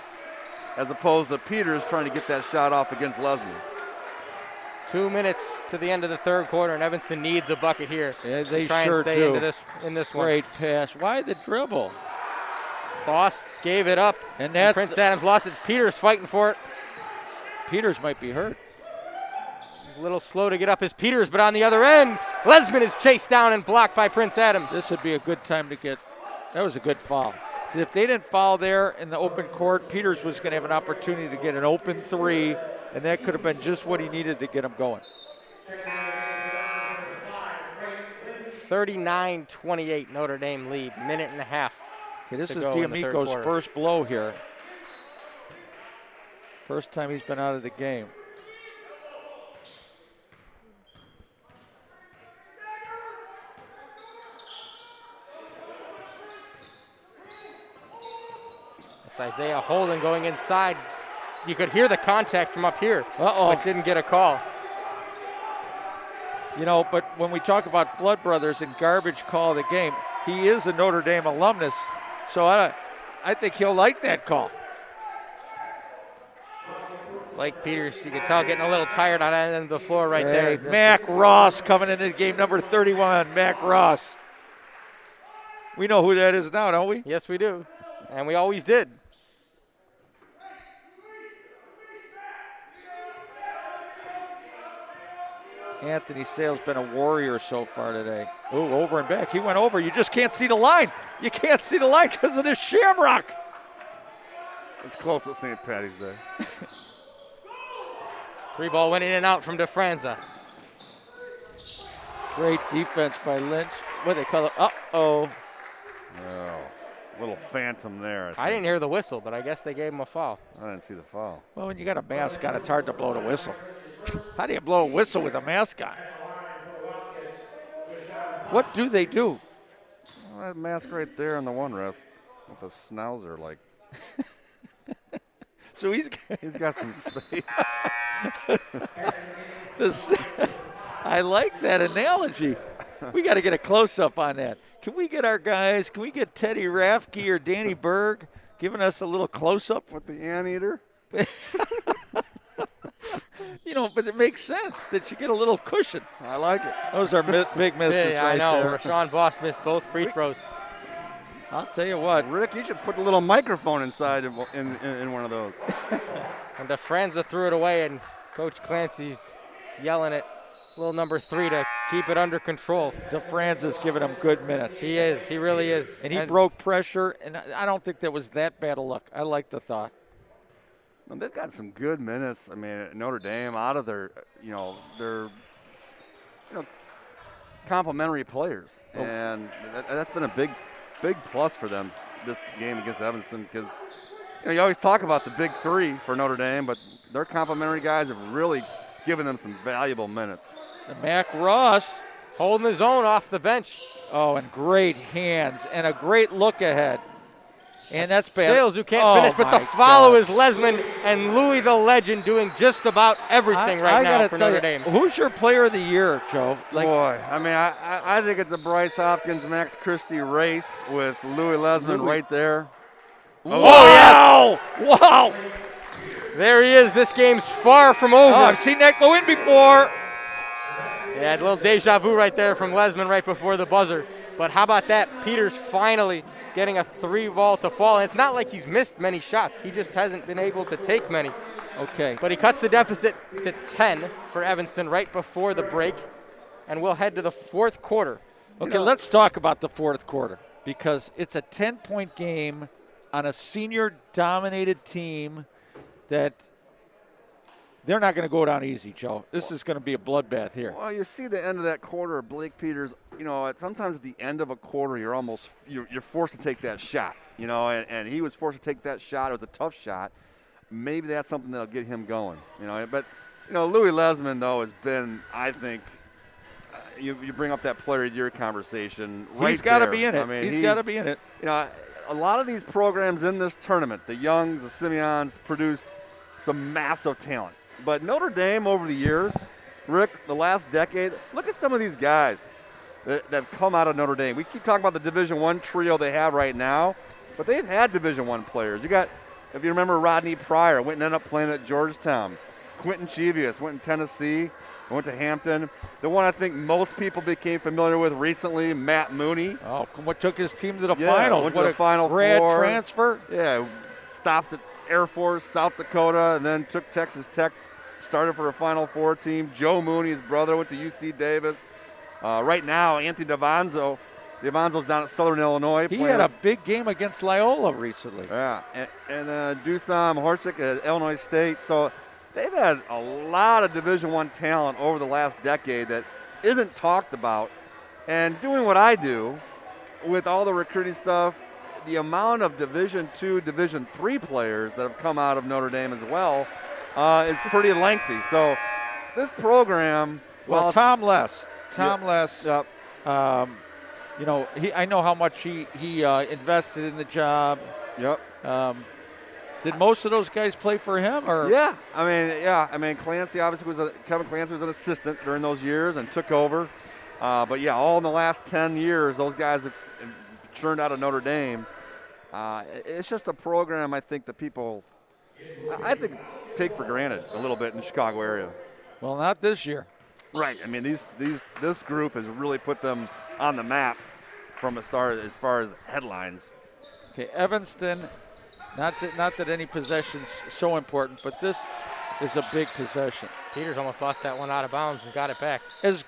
as opposed to Peters trying to get that shot off against Lesman. 2 minutes to the end of the third quarter, and Evanston needs a bucket here. Yeah, they try sure and stay do. in this one. Great pass. Why the dribble? Boss gave it up, and that's Prince Adams lost it. Peters fighting for it. Peters might be hurt. A little slow to get up as Peters, but on the other end, Lesman is chased down and blocked by Prince Adams. This would be a good time to get. That was a good foul. If they didn't foul there in the open court, Peters was going to have an opportunity to get an open three, and that could have been just what he needed to get him going. 39-28 Notre Dame lead, minute and a half. Okay, this is D'Amico's first blow here. First time he's been out of the game. It's Isaiah Holden going inside. You could hear the contact from up here, but didn't get a call. You know, but when we talk about Flood Brothers and garbage call of the game, he is a Notre Dame alumnus, so I think he'll like that call. Blake Peters, you can tell, getting a little tired on that end of the floor right there. Mac Ross coming into game number 31, Mac Ross. We know who that is now, don't we? Yes, we do, and we always did. Anthony Sale's been a warrior so far today. Ooh, over and back. He went over. You just can't see the line. You can't see the line because of this shamrock. It's close at St. Patty's Day. Three ball went in and out from DeFranza. Great defense by Lynch. What do they call it? Uh-oh. Oh, little phantom there. I didn't hear the whistle, but I guess they gave him a foul. I didn't see the foul. Well, when you got a mascot, it's hard to blow the whistle. How do you blow a whistle with a mascot? What do they do? Well, that mask right there on the one ref with a schnauzer, like. So he's got some space. I like that analogy. We got to get a close-up on that. Can we get our guys, can we get Teddy Rafke or Danny Berg giving us a little close-up? With the anteater? You know, but it makes sense that you get a little cushion. I like it. Those are big misses right there. I know. Rashawn Boss missed both free throws. I'll tell you what. Rick, you should put a little microphone inside in one of those. And DeFranza threw it away, and Coach Clancy's yelling at little number 3 to keep it under control. DeFranza's giving him good minutes. He is. He really is. And he broke pressure, and I don't think that was that bad a look. I like the thought. Well, they've got some good minutes. I mean, Notre Dame out of their complimentary players, and that's been a big plus for them this game against Evanston, because you always talk about the big three for Notre Dame, but their complimentary guys have really given them some valuable minutes. The Mac Ross holding his own off the bench. Oh, and great hands and a great look ahead. And that's bad. Sales who can't finish, but the follow is Lesman and Louis the Legend doing just about everything right now for Notre Dame. Who's your player of the year, Joe? Boy, I mean, I think it's a Bryce Hopkins, Max Christie race with Louis Lesman right there. Oh, yes! Wow! There he is. This game's far from over. Oh, I've seen that go in before. Yeah, a little deja vu right there from Lesman right before the buzzer. But how about that? Peters finally getting a 3-ball to fall. And it's not like he's missed many shots. He just hasn't been able to take many. Okay. But he cuts the deficit to 10 for Evanston right before the break. And we'll head to the fourth quarter. Okay, let's talk about the fourth quarter, because it's a 10-point game on a senior-dominated team that they're not going to go down easy, Joe. This is going to be a bloodbath here. Well, you see the end of that quarter, Blake Peters, sometimes at the end of a quarter, you're forced to take that shot, and he was forced to take that shot. It was a tough shot. Maybe that's something that'll get him going, But, Louis Lesman, though, has been, I think, you bring up that player of the year conversation right He's got to there. be in it. I mean, he's got to be in it. A lot of these programs in this tournament, the Youngs, the Simeons, produce some massive talent. But Notre Dame over the years, Rick, the last decade, look at some of these guys that have come out of Notre Dame. We keep talking about the Division I trio they have right now, but they've had Division I players. You got, if you remember, Rodney Pryor went and ended up playing at Georgetown. Quentin Chevius went in Tennessee, went to Hampton. The one I think most people became familiar with recently, Matt Mooney. Oh, what took his team to the finals? Went what to the Final grad Four. Transfer? Yeah, stops at Air Force, South Dakota, and then took Texas Tech, started for a Final Four team. Joe Mooney, his brother, went to UC Davis. Right now, Anthony Davanzo Evanston's down at Southern Illinois. He had a big game against Loyola recently. Yeah, and Dusan Horsick at Illinois State. So they've had a lot of Division I talent over the last decade that isn't talked about. And doing what I do with all the recruiting stuff, the amount of Division II, Division III players that have come out of Notre Dame as well is pretty lengthy. So this program, well, Tom Less. Yep. You know, I know how much he invested in the job. Yep. Did most of those guys play for him, or? Yeah. I mean, Clancy obviously Kevin Clancy was an assistant during those years and took over. But yeah, all in the last 10 years, those guys have churned out of Notre Dame. It's just a program I think that people, I think, take for granted a little bit in the Chicago area. Well, not this year. Right. I mean, this group has really put them on the map from as far as headlines. Okay, Evanston. Not that any possession's so important, but this is a big possession. Peters almost lost that one out of bounds and got it back. As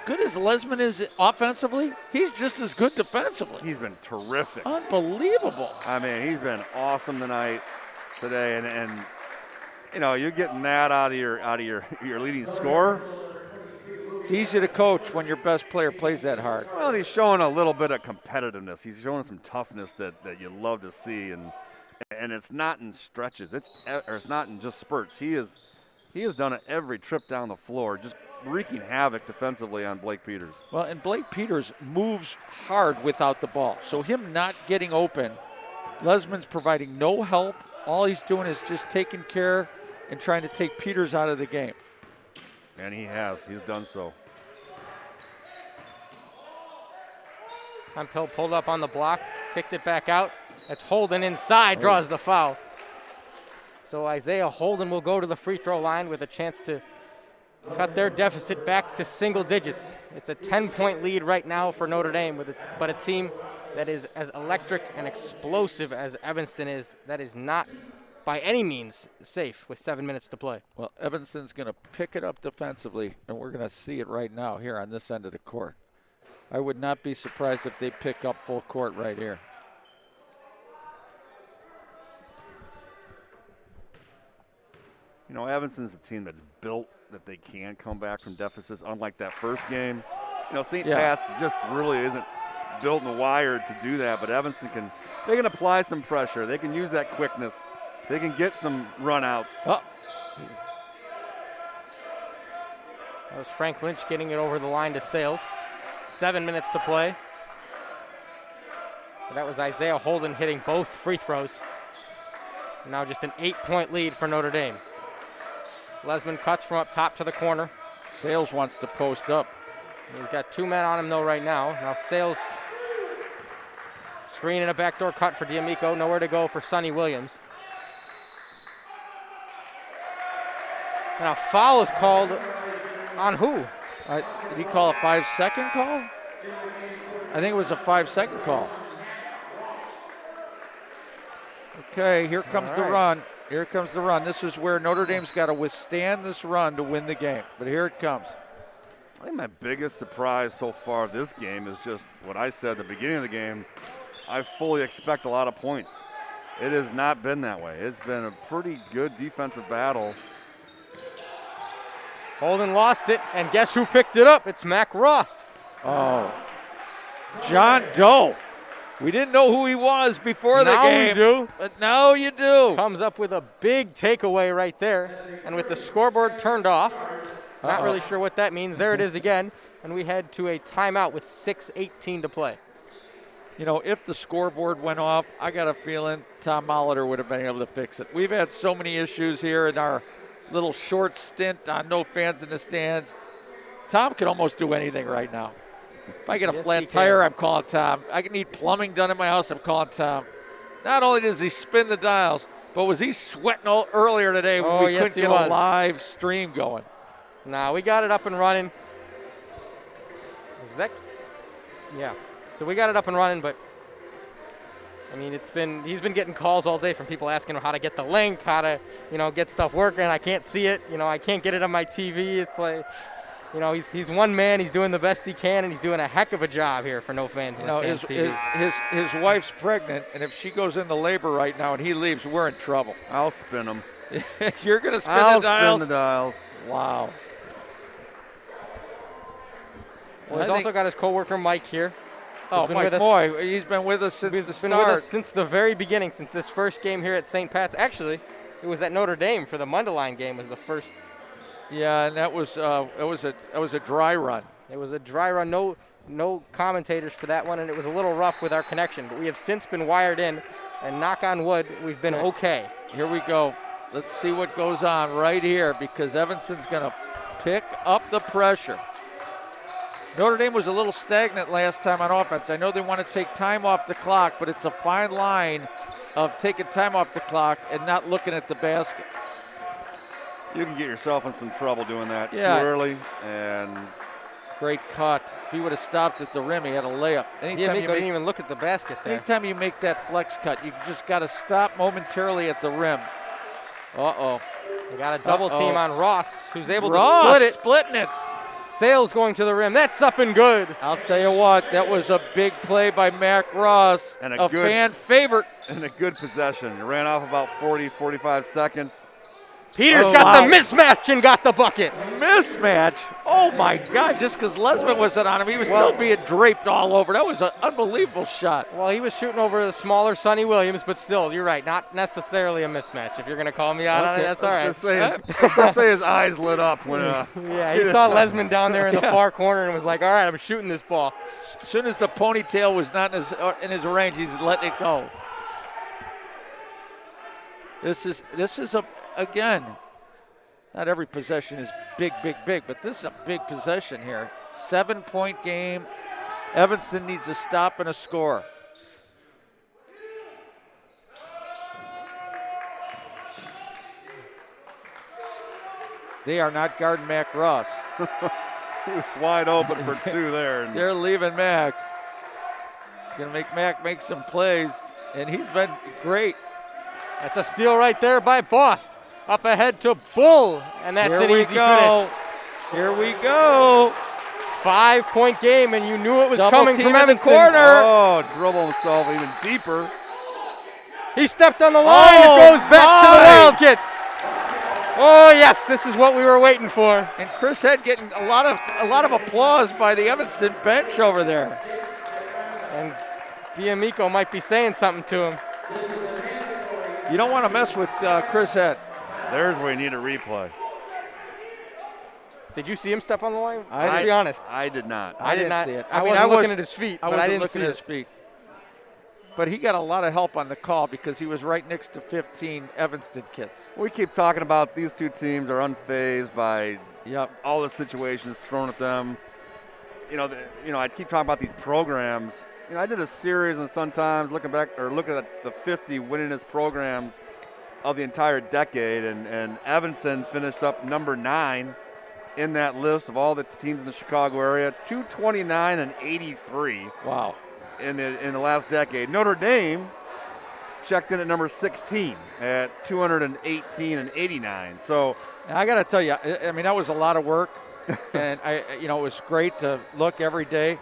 good as Lesman is offensively, he's just as good defensively. He's been terrific. Unbelievable. I mean, he's been awesome today, and you know, you're getting that out of your leading scorer. It's easy to coach when your best player plays that hard. Well, he's showing a little bit of competitiveness. He's showing some toughness that you love to see, and it's not in stretches. It's not in just spurts. He has done it every trip down the floor, just wreaking havoc defensively on Blake Peters. Well, and Blake Peters moves hard without the ball. So him not getting open, Lesman's providing no help. All he's doing is just taking care and trying to take Peters out of the game. And he has. He's done so. Hemphill pulled up on the block, kicked it back out. That's Holden inside, draws the foul. So Isaiah Holden will go to the free throw line with a chance to cut their deficit back to single digits. It's a 10-point lead right now for Notre Dame, but a team that is as electric and explosive as Evanston is, that is not by any means safe with 7 minutes to play. Well, Evanston's going to pick it up defensively, and we're going to see it right now here on this end of the court. I would not be surprised if they pick up full court right here. You know, Evanston's a team that's built that they can come back from deficits, unlike that first game. You know, St. Pat's just really isn't built and wired to do that, but Evanston they can apply some pressure. They can use that quickness. They can get some runouts. Oh. That was Frank Lynch getting it over the line to Sales. 7 minutes to play. That was Isaiah Holden hitting both free throws. Now just an 8-point lead for Notre Dame. Lesman cuts from up top to the corner. Sales wants to post up. He's got 2 men on him though right now. Now Sales screen and a backdoor cut for D'Amico. Nowhere to go for Sonny Williams. Now foul is called on who? Did he call a 5-second call? I think it was a 5-second call. Okay, here comes the run. Here comes the run. This is where Notre Dame's got to withstand this run to win the game. But here it comes. I think my biggest surprise so far of this game is just what I said at the beginning of the game. I fully expect a lot of points. It has not been that way. It's been a pretty good defensive battle. Holden lost it, and guess who picked it up? It's Mac Ross. Oh, John Doe. We didn't know who he was before the game. Now we do. But now you do. Comes up with a big takeaway right there, and with the scoreboard turned off, not really sure what that means. There it is again, and we head to a timeout with 6:18 to play. You know, if the scoreboard went off, I got a feeling Tom Molitor would have been able to fix it. We've had so many issues here in our little short stint on No Fans in the Stands. Tom can almost do anything right now. If I get a flat tire, I'm calling Tom. I need plumbing done in my house, I'm calling Tom. Not only does he spin the dials, but was he sweating earlier today when we couldn't get a live stream going? Nah, we got it up and running. Yeah. So we got it up and running, but I mean, he's been getting calls all day from people asking him how to get the link, how to, get stuff working. I can't see it. I can't get it on my TV. It's like, you know, he's one man. He's doing the best he can, and he's doing a heck of a job here for No Fans in the Stands TV. His wife's pregnant, and if she goes into labor right now and he leaves, we're in trouble. I'll spin them. You're going to spin the dials? I'll spin the dials. Wow. Well, he's also got his coworker Mike here. Oh, Mike Moy, he's been with us since the start. With us since the very beginning, since this first game here at St. Pat's. Actually, it was at Notre Dame for the Mundelein game was the first. Yeah, and that was a dry run. It was a dry run. No commentators for that one, and it was a little rough with our connection. But we have since been wired in, and knock on wood, we've been okay. Here we go. Let's see what goes on right here because Evanston's going to pick up the pressure. Notre Dame was a little stagnant last time on offense. I know they want to take time off the clock, but it's a fine line of taking time off the clock and not looking at the basket. You can get yourself in some trouble doing that too early. And great cut. If he would have stopped at the rim, he had a layup. Didn't even look at the basket there. Anytime you make that flex cut, you just got to stop momentarily at the rim. Uh-oh. They got a double team on Ross, who's able to split it. Splitting it. Sales going to the rim. That's up and good. I'll tell you what, that was a big play by Mac Ross, and a fan favorite. And a good possession. It ran off about 40, 45 seconds. Peters got the mismatch and got the bucket. Mismatch? Oh, my God. Just because Lesman wasn't on him, he was still being draped all over. That was an unbelievable shot. Well, he was shooting over the smaller Sonny Williams, but still, you're right. Not necessarily a mismatch. If you're going to call me out on it, that's all right. Let's just say his eyes lit up. When, yeah, he saw Lesman down there in the far corner and was like, all right, I'm shooting this ball. As soon as the ponytail was not in his range, he's letting it go. This is again, not every possession is big, but this is a big possession here. 7-point game. Evanston needs a stop and a score. They are not guarding Mac Ross. He was wide open for two there. They're leaving Mac. Going to make Mac make some plays, and he's been great. That's a steal right there by Bost. Up ahead to Bull, and that's an easy finish. Here we go. 5-point game, and you knew it was Double coming team from in Evanston. The corner. Oh, dribble himself even deeper. He stepped on the line. It goes back to the Wildcats. Oh yes, this is what we were waiting for. And Chris Head getting a lot of applause by the Evanston bench over there. And D'Amico might be saying something to him. You don't want to mess with Chris Head. There's where you need a replay. Did you see him step on the line? Let's be honest. I did not. I did not see it. I wasn't looking at his feet, but I didn't see his feet. But he got a lot of help on the call because he was right next to 15 Evanston kids. We keep talking about these two teams are unfazed by all the situations thrown at them. I keep talking about these programs. I did a series in the Sun-Times looking at the 50 winningest programs of the entire decade, and Evanston finished up number 9 in that list of all the teams in the Chicago area, 229 and 83. Wow. In the last decade. Notre Dame checked in at number 16 at 218 and 89. So I got to tell you, I mean, that was a lot of work, and it was great to look every day.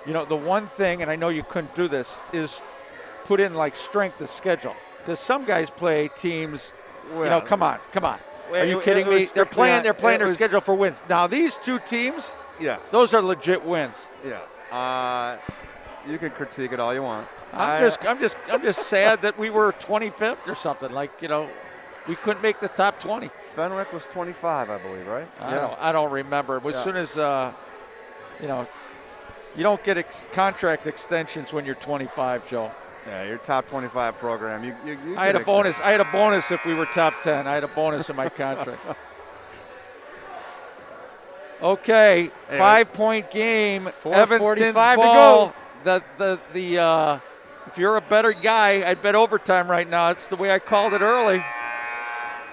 The one thing, and I know you couldn't do this, is put in like strength of schedule. Because some guys play teams, come on. Are you kidding me? They're playing their schedule for wins. Now these two teams, those are legit wins. Yeah. You can critique it all you want. I'm just sad that we were 25th or something. We couldn't make the top 20. Fenwick was 25, I believe, right? I don't remember. As soon as you don't get contract extensions when you're 25, Joe. Yeah, your top 25 program. You I had a bonus. I had a bonus if we were top 10. I had a bonus in my contract. Okay, 5-point game. Evanston's ball. To go. If you're a better guy, I'd bet overtime right now. It's the way I called it early.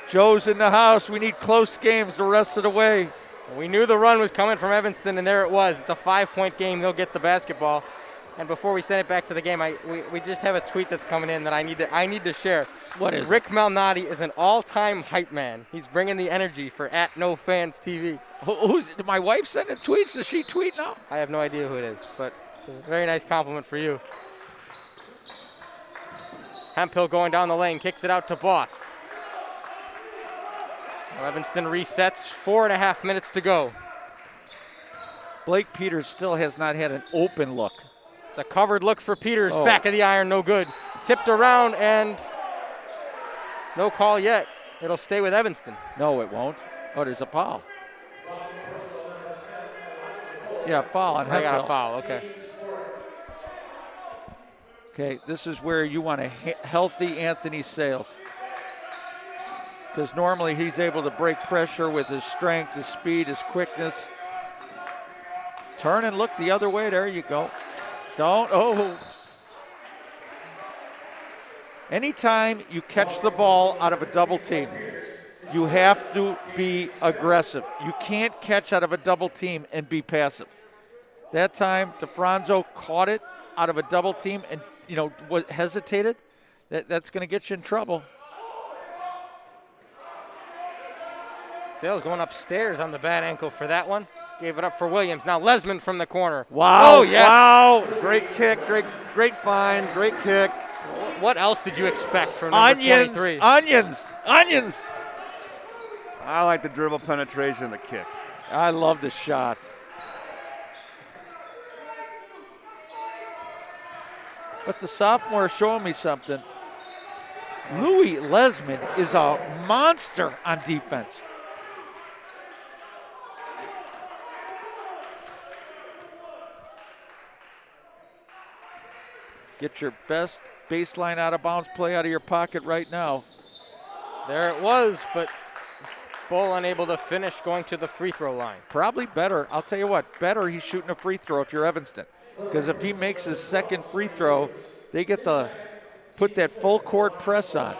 Joe's in the house. We need close games the rest of the way. We knew the run was coming from Evanston, and there it was. It's a 5-point game. They'll get the basketball. And before we send it back to the game, we just have a tweet that's coming in that I need to share. What is Rick Malnati is an all-time hype man. He's bringing the energy for @NoFansTV. Who's my wife sending tweets? Does she tweet now? I have no idea who it is, but it's a very nice compliment for you. Hemphill going down the lane, kicks it out to Bost. Evanston resets, 4.5 minutes to go. Blake Peters still has not had an open look. It's a covered look for Peters, back of the iron, no good. Tipped around and no call yet. It'll stay with Evanston. No, it won't. Oh, there's a foul. Yeah, foul on Hemphill. I got a foul, okay. Okay, this is where you want a healthy Anthony Sales. Because normally he's able to break pressure with his strength, his speed, his quickness. Turn and look the other way. There you go. Anytime you catch the ball out of a double team, you have to be aggressive. You can't catch out of a double team and be passive. That time, DeFranzo caught it out of a double team and, hesitated. That's going to get you in trouble. Sales going upstairs on the bad ankle for that one. Gave it up for Williams. Now Lesman from the corner. Wow. Oh, yes. Wow. Great kick, great find, great kick. What else did you expect from number 23? Onions. I like the dribble penetration and the kick. I love the shot. But the sophomore is showing me something. Louis Lesman is a monster on defense. Get your best baseline out of bounds play out of your pocket right now. There it was, but Bull unable to finish going to the free throw line. Probably better. I'll tell you what, better he's shooting a free throw if you're Evanston. Because if he makes his second free throw, they get to put that full court press on.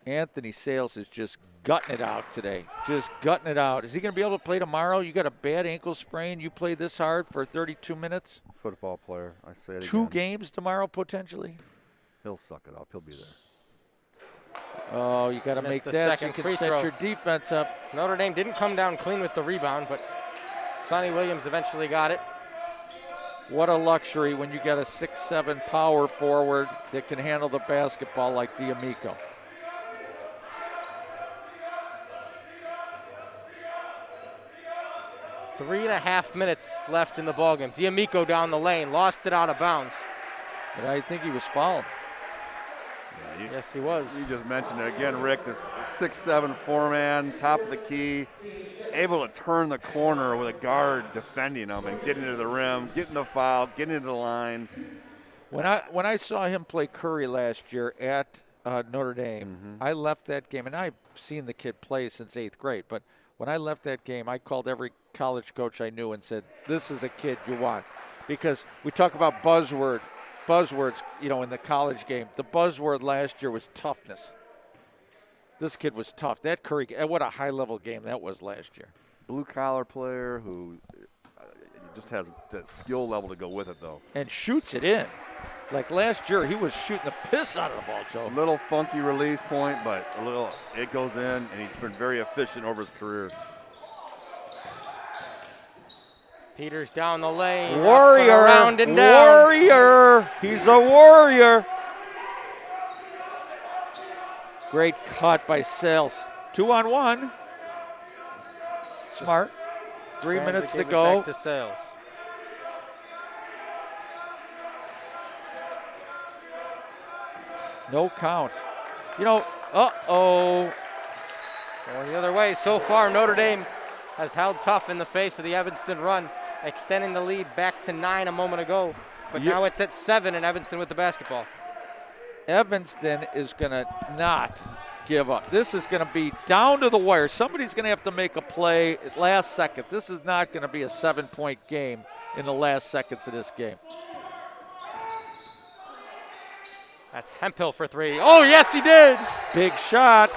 Anthony Sales is just gutting it out today. Just gutting it out. Is he going to be able to play tomorrow? You got a bad ankle sprain. You play this hard for 32 minutes? Football player, I say it Two again. games tomorrow potentially? He'll suck it up. He'll be there. Oh, you got to make that so you can set your defense up. Notre Dame didn't come down clean with the rebound, but Sonny Williams eventually got it. What a luxury when you got a 6'7" power forward that can handle the basketball like D'Amico. Three and a half minutes left in the ballgame. D'Amico down the lane, lost it out of bounds. But I think he was fouled. Yes, he was. You just mentioned it again, Rick. This 6'7" four-man, top of the key, able to turn the corner with a guard defending him and getting to the rim, getting the foul, getting into the line. When I saw him play Curry last year at Notre Dame, I left that game, and I've seen the kid play since 8th grade, but when I left that game, I called every college coach I knew and said, this is a kid you want. Because we talk about buzzwords, in the college game. The buzzword last year was toughness. This kid was tough. That Curry, what a high-level game that was last year. Blue-collar player who just has that skill level to go with it, though. And shoots it in. Like last year, he was shooting the piss out of the ball, Joe. A little funky release point, but it goes in, and he's been very efficient over his career. Peters down the lane. Warrior. Around and down. Warrior. He's a warrior. Great cut by Sales. 2-on-1. Smart. 3 minutes to go. Back to Sales. No count. Uh-oh. Going the other way. So far, Notre Dame has held tough in the face of the Evanston run, extending the lead back to 9 a moment ago. But now it's at 7 and Evanston with the basketball. Evanston is going to not give up. This is going to be down to the wire. Somebody's going to have to make a play at last second. This is not going to be a 7-point game in the last seconds of this game. That's Hemphill for 3. Oh, yes, he did. Big shot.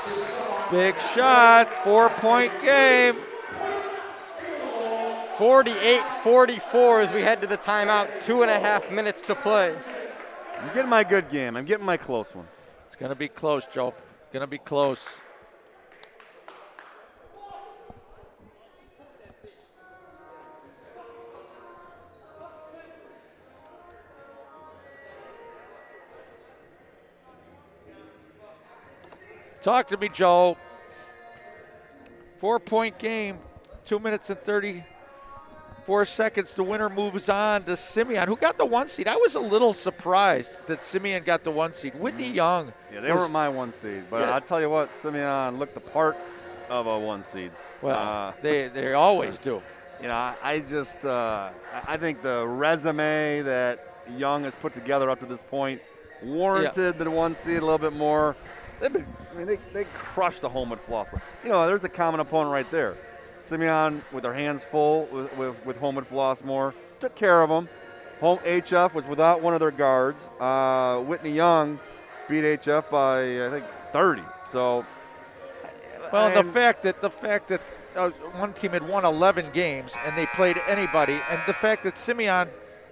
Big shot. 4-point game. 48-44 as we head to the timeout. 2.5 minutes to play. I'm getting my good game. I'm getting my close one. It's going to be close, Joe. Going to be close. Talk to me, Joe. 4-point game, 2 minutes and 34 seconds. The winner moves on to Simeon, who got the 1 seed. I was a little surprised that Simeon got the 1 seed. Whitney Young. Yeah, they were my 1 seed. But I'll tell you what, Simeon looked the part of a 1 seed. Well, they always do. You know, I think the resume that Young has put together up to this point warranted the 1 seed a little bit more. They crushed the Homewood Floss. You know, there's a common opponent right there. Simeon, with their hands full with Homewood Flossmoor, took care of them. HF was without one of their guards. Whitney Young beat HF by, I think, 30. So, well, the fact that one team had won 11 games and they played anybody, and the fact that Simeon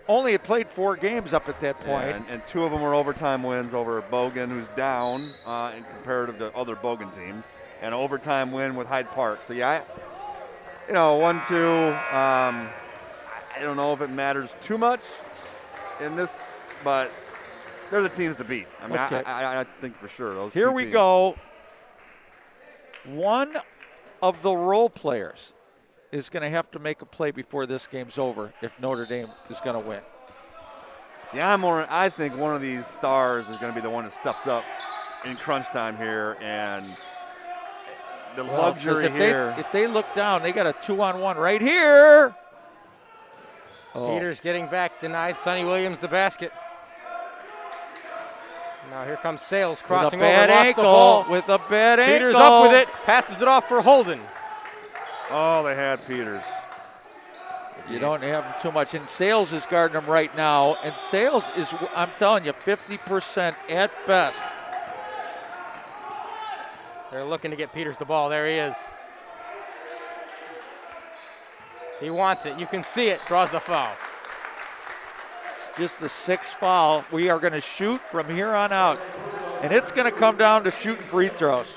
only had played 4 games up at that point. Yeah, and 2 of them were overtime wins over Bogan, who's down in comparative to other Bogan teams, and an overtime win with Hyde Park. So, 1-2. I don't know if it matters too much in this, but they're the teams to beat. I mean, okay. I think for sure. Those Here we go. One of the role players is going to have to make a play before this game's over if Notre Dame is going to win. See, I think one of these stars is going to be the one that steps up in crunch time here, and the luxury here. If they look down, they got a 2-on-1 right here. Peters getting back, denied Sonny Williams the basket. Now here comes Sales crossing over, lost the ball. With a bad ankle. Peters up with it, passes it off for Holden. Oh, they had Peters. You don't have too much. And Sales is guarding him right now. And Sales is, I'm telling you, 50% at best. They're looking to get Peters the ball. There he is. He wants it. You can see it. Draws the foul. It's just the 6th foul. We are going to shoot from here on out. And it's going to come down to shooting free throws.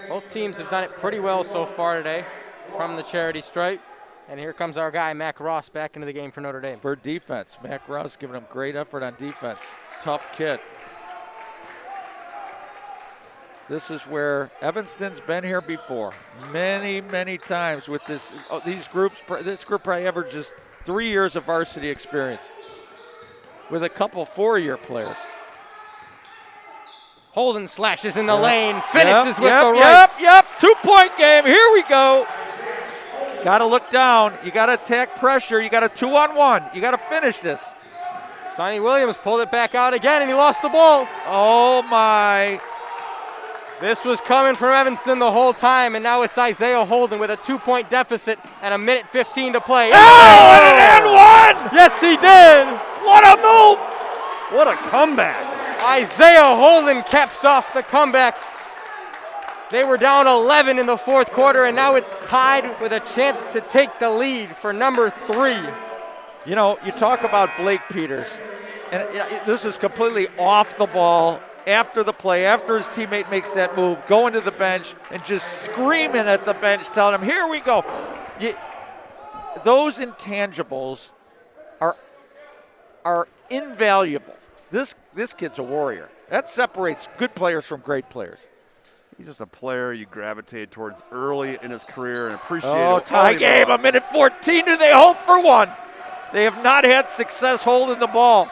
Both teams have done it pretty well so far today from the charity stripe. And here comes our guy, Mac Ross, back into the game for Notre Dame. For defense. Mac Ross giving him great effort on defense. Tough kid. This is where Evanston's been here before. Many, many times with these groups. This group probably averages 3 years of varsity experience with a couple 4-year players. Holden slashes in the lane, finishes with the right. 2-point game, here we go. Got to look down, you got to attack pressure, you got a 2-on-1, you got to finish this. Sonny Williams pulled it back out again and he lost the ball. Oh my. This was coming from Evanston the whole time, and now it's Isaiah Holden with a 2-point deficit and 1:15 to play. Oh, and one! Yes, he did. What a move! What a comeback. Isaiah Holden caps off the comeback. They were down 11 in the 4th quarter, and now it's tied with a chance to take the lead for number 3. You know, you talk about Blake Peters, and this is completely off the ball. After the play, after his teammate makes that move, going to the bench and just screaming at the bench, telling him, here we go. Those intangibles are invaluable. This kid's a warrior. That separates good players from great players. He's just a player you gravitate towards early in his career and appreciate it. Oh, tie game, 1:14. Do they hold for one? They have not had success holding the ball.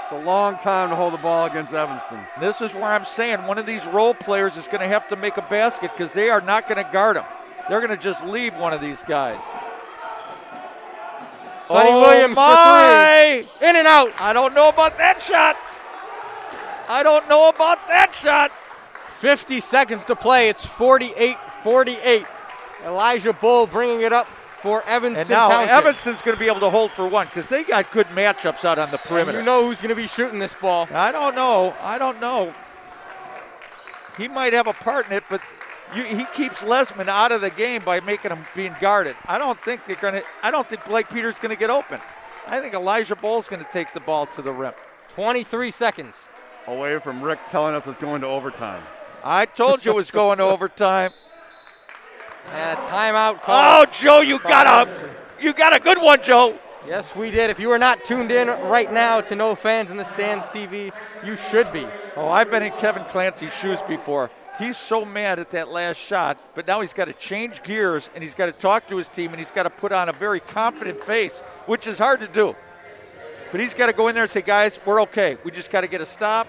It's a long time to hold the ball against Evanston. This is where I'm saying one of these role players is going to have to make a basket because they are not going to guard him. They're going to just leave one of these guys. Sonny Williams for 3. In and out. I don't know about that shot. 50 seconds to play. It's 48-48. Elijah Bull bringing it up for Evanston And now Township. Evanston's going to be able to hold for one because they got good matchups out on the perimeter. And you know who's going to be shooting this ball. I don't know. He might have a part in it, but He keeps Lesman out of the game by making him being guarded. I don't think Blake Peters going to get open. I think Elijah Bowles going to take the ball to the rim. 23 seconds. Away from Rick telling us it's going to overtime. I told you it was going to overtime. And a timeout call. Oh, Joe, you got a good one, Joe. Yes, we did. If you are not tuned in right now to No Fans in the Stands TV, you should be. Oh, I've been in Kevin Clancy's shoes before. He's so mad at that last shot, but now he's got to change gears, and he's got to talk to his team, and he's got to put on a very confident face, which is hard to do. But he's got to go in there and say, guys, we're okay. We just got to get a stop.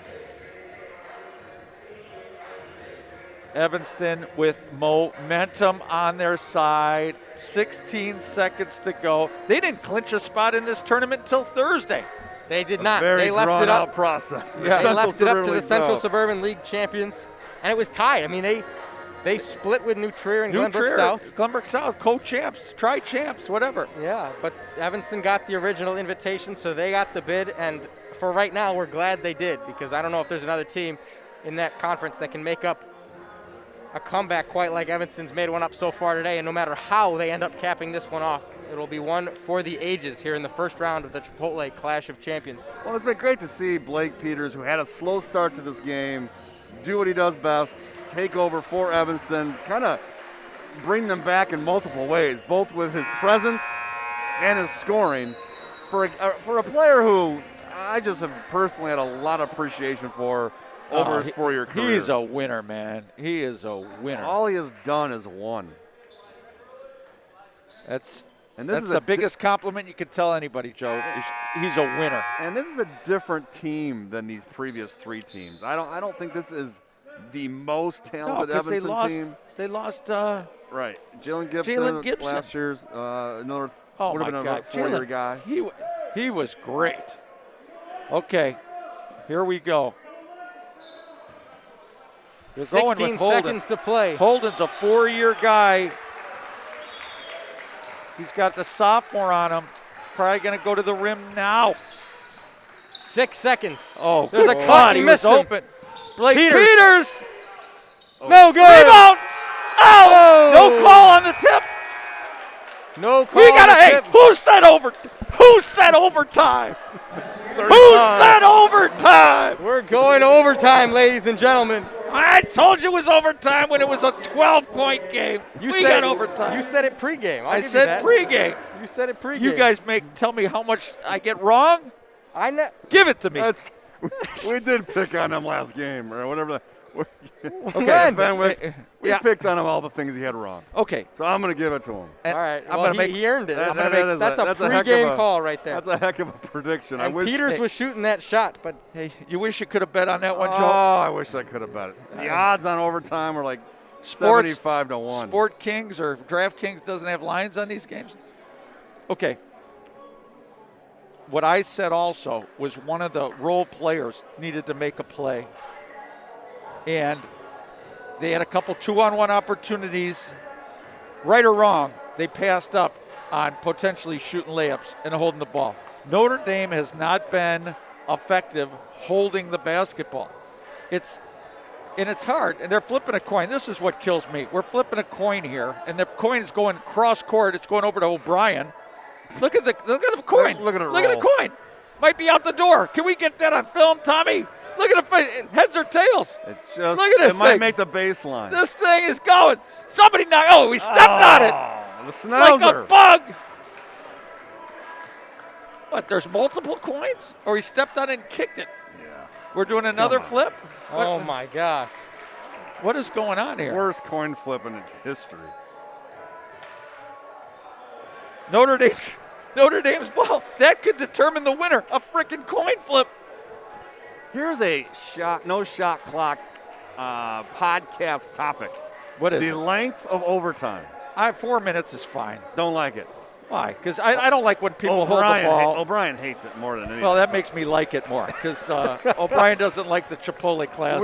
Evanston with momentum on their side. 16 seconds to go. They didn't clinch a spot in this tournament until Thursday. They did not. Very they left it up. drawn-out process. They left it up to the Central Suburban League champions, and it was tied. I mean, they split with Notre and Glenbrook South. Glenbrook South, co-champs, tri-champs, whatever. Yeah, but Evanston got the original invitation, so they got the bid, and for right now, we're glad they did, because I don't know if there's another team in that conference that can make up a comeback quite like Evanston's made one up so far today, and no matter how they end up capping this one off, it'll be one for the ages here in the first round of the Chipotle Clash of Champions. Well, it's been great to see Blake Peters, who had a slow start to this game, do what he does best, take over for Evanston, kind of bring them back in multiple ways, both with his presence and his scoring. For a player who I just have personally had a lot of appreciation for over his 4-year career. He's a winner, man. He is a winner. All he has done is won. That's the biggest compliment you could tell anybody, Joe. He's a winner. And this is a different team than these previous 3 teams. I don't think this is the most talented Evanston team. They lost. Right, Jalen Gibson. Last year's another would have been a 4-year guy. He was great. Okay, here we go. They're 16 seconds to play. Holden's a 4-year guy. He's got the sophomore on him. Probably going to go to the rim now. 6 seconds. Oh, there's a cut. He was open. Blake Peters. Oh. No good. Rebound. Oh, no call on the tip. No call. Hey, who said overtime? Who said overtime? We're going overtime, ladies and gentlemen. I told you it was overtime when it was a 12-point game. We got overtime. You said it pregame. I said pregame. You said it pregame. You guys tell me how much I get wrong. I know. Give it to me. We did pick on him last game or whatever. Okay, we picked on him all the things he had wrong. Okay, so I'm going to give it to him. All right. He earned it. That's a pregame call right there. That's a heck of a prediction. And Peters was shooting that shot, but hey, you wish you could have bet on that one, Joe. Oh, I wish I could have bet it. The odds on overtime were like 75-1. Sport Kings or DraftKings doesn't have lines on these games. Okay. What I said also was one of the role players needed to make a play. And they had a couple 2-on-1 opportunities. Right or wrong, they passed up on potentially shooting layups and holding the ball. Notre Dame has not been effective holding the basketball. It's hard, and they're flipping a coin. This is what kills me. We're flipping a coin here, and the coin is going cross court. It's going over to O'Brien. Look at the coin. Look at it. Look at the coin. Might be out the door. Can we get that on film, Tommy? Look at the heads or tails. It's just, look at this it might make the baseline. This thing is going. Somebody knocked. Oh, we stepped on it. The schnauzer. Like a bug. What, there's multiple coins? Or he stepped on it and kicked it? Yeah. We're doing another flip? Oh, my gosh. What is going on here? Worst coin flip in history. Notre Dame's ball. That could determine the winner. A freaking coin flip. Here's a no shot clock podcast topic. What is the it? length of overtime? 4 minutes is fine. Don't like it. Why? Because I don't like when people hold the ball. O'Brien hates it more than anything. Well, that makes me like it more because O'Brien doesn't like the Chipotle Classic.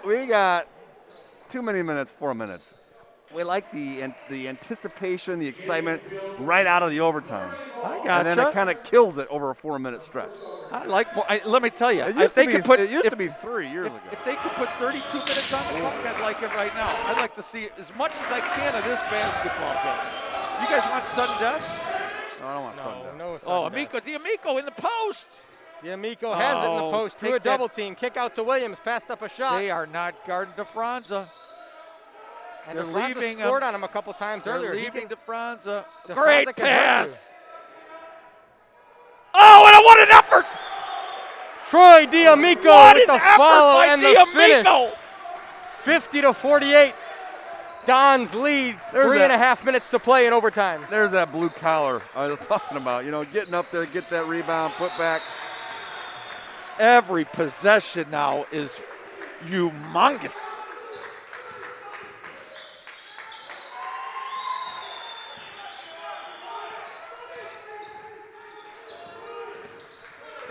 We got too many minutes, 4 minutes. we like the anticipation, the excitement right out of the overtime. I gotcha. And then it kind of kills it over a 4-minute stretch. I like. Let me tell you, it used to be 3 years ago. If they could put 32 minutes on the clock, I'd like it right now. I'd like to see as much as I can of this basketball game. You guys want sudden death? No, I don't want sudden death. No Amico, D'Amico in the post. D'Amico has it in the post to a double team. Kick out to Williams, passed up a shot. They are not guarding DeFranza. And DeFranza scored on him a couple times earlier. They're leaving DeFranza. Great pass. Oh, and what an effort! Troy D'Amico with the follow and the finish. 50-48. Don's lead. 3.5 minutes to play in overtime. There's that blue collar I was talking about. Getting up there, get that rebound, put back. Every possession now is humongous.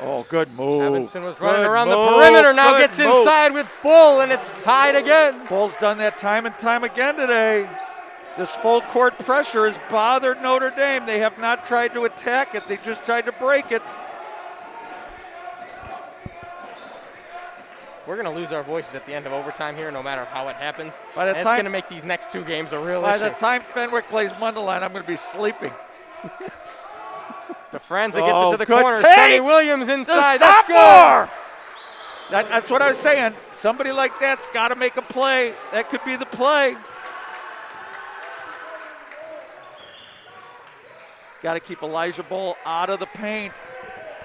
Oh, good move. Evanston was running around the perimeter, now gets inside with Bull, and it's tied again. Bull's done that time and time again today. This full court pressure has bothered Notre Dame. They have not tried to attack it. They just tried to break it. We're going to lose our voices at the end of overtime here, no matter how it happens. It's going to make these next 2 games a real issue. By the time Fenwick plays Mundelein, I'm going to be sleeping. DeFranza gets it to the corner. Take Sonny Williams inside. That's good. That's what I was saying. Somebody like that's got to make a play. That could be the play. Got to keep Elijah Bull out of the paint.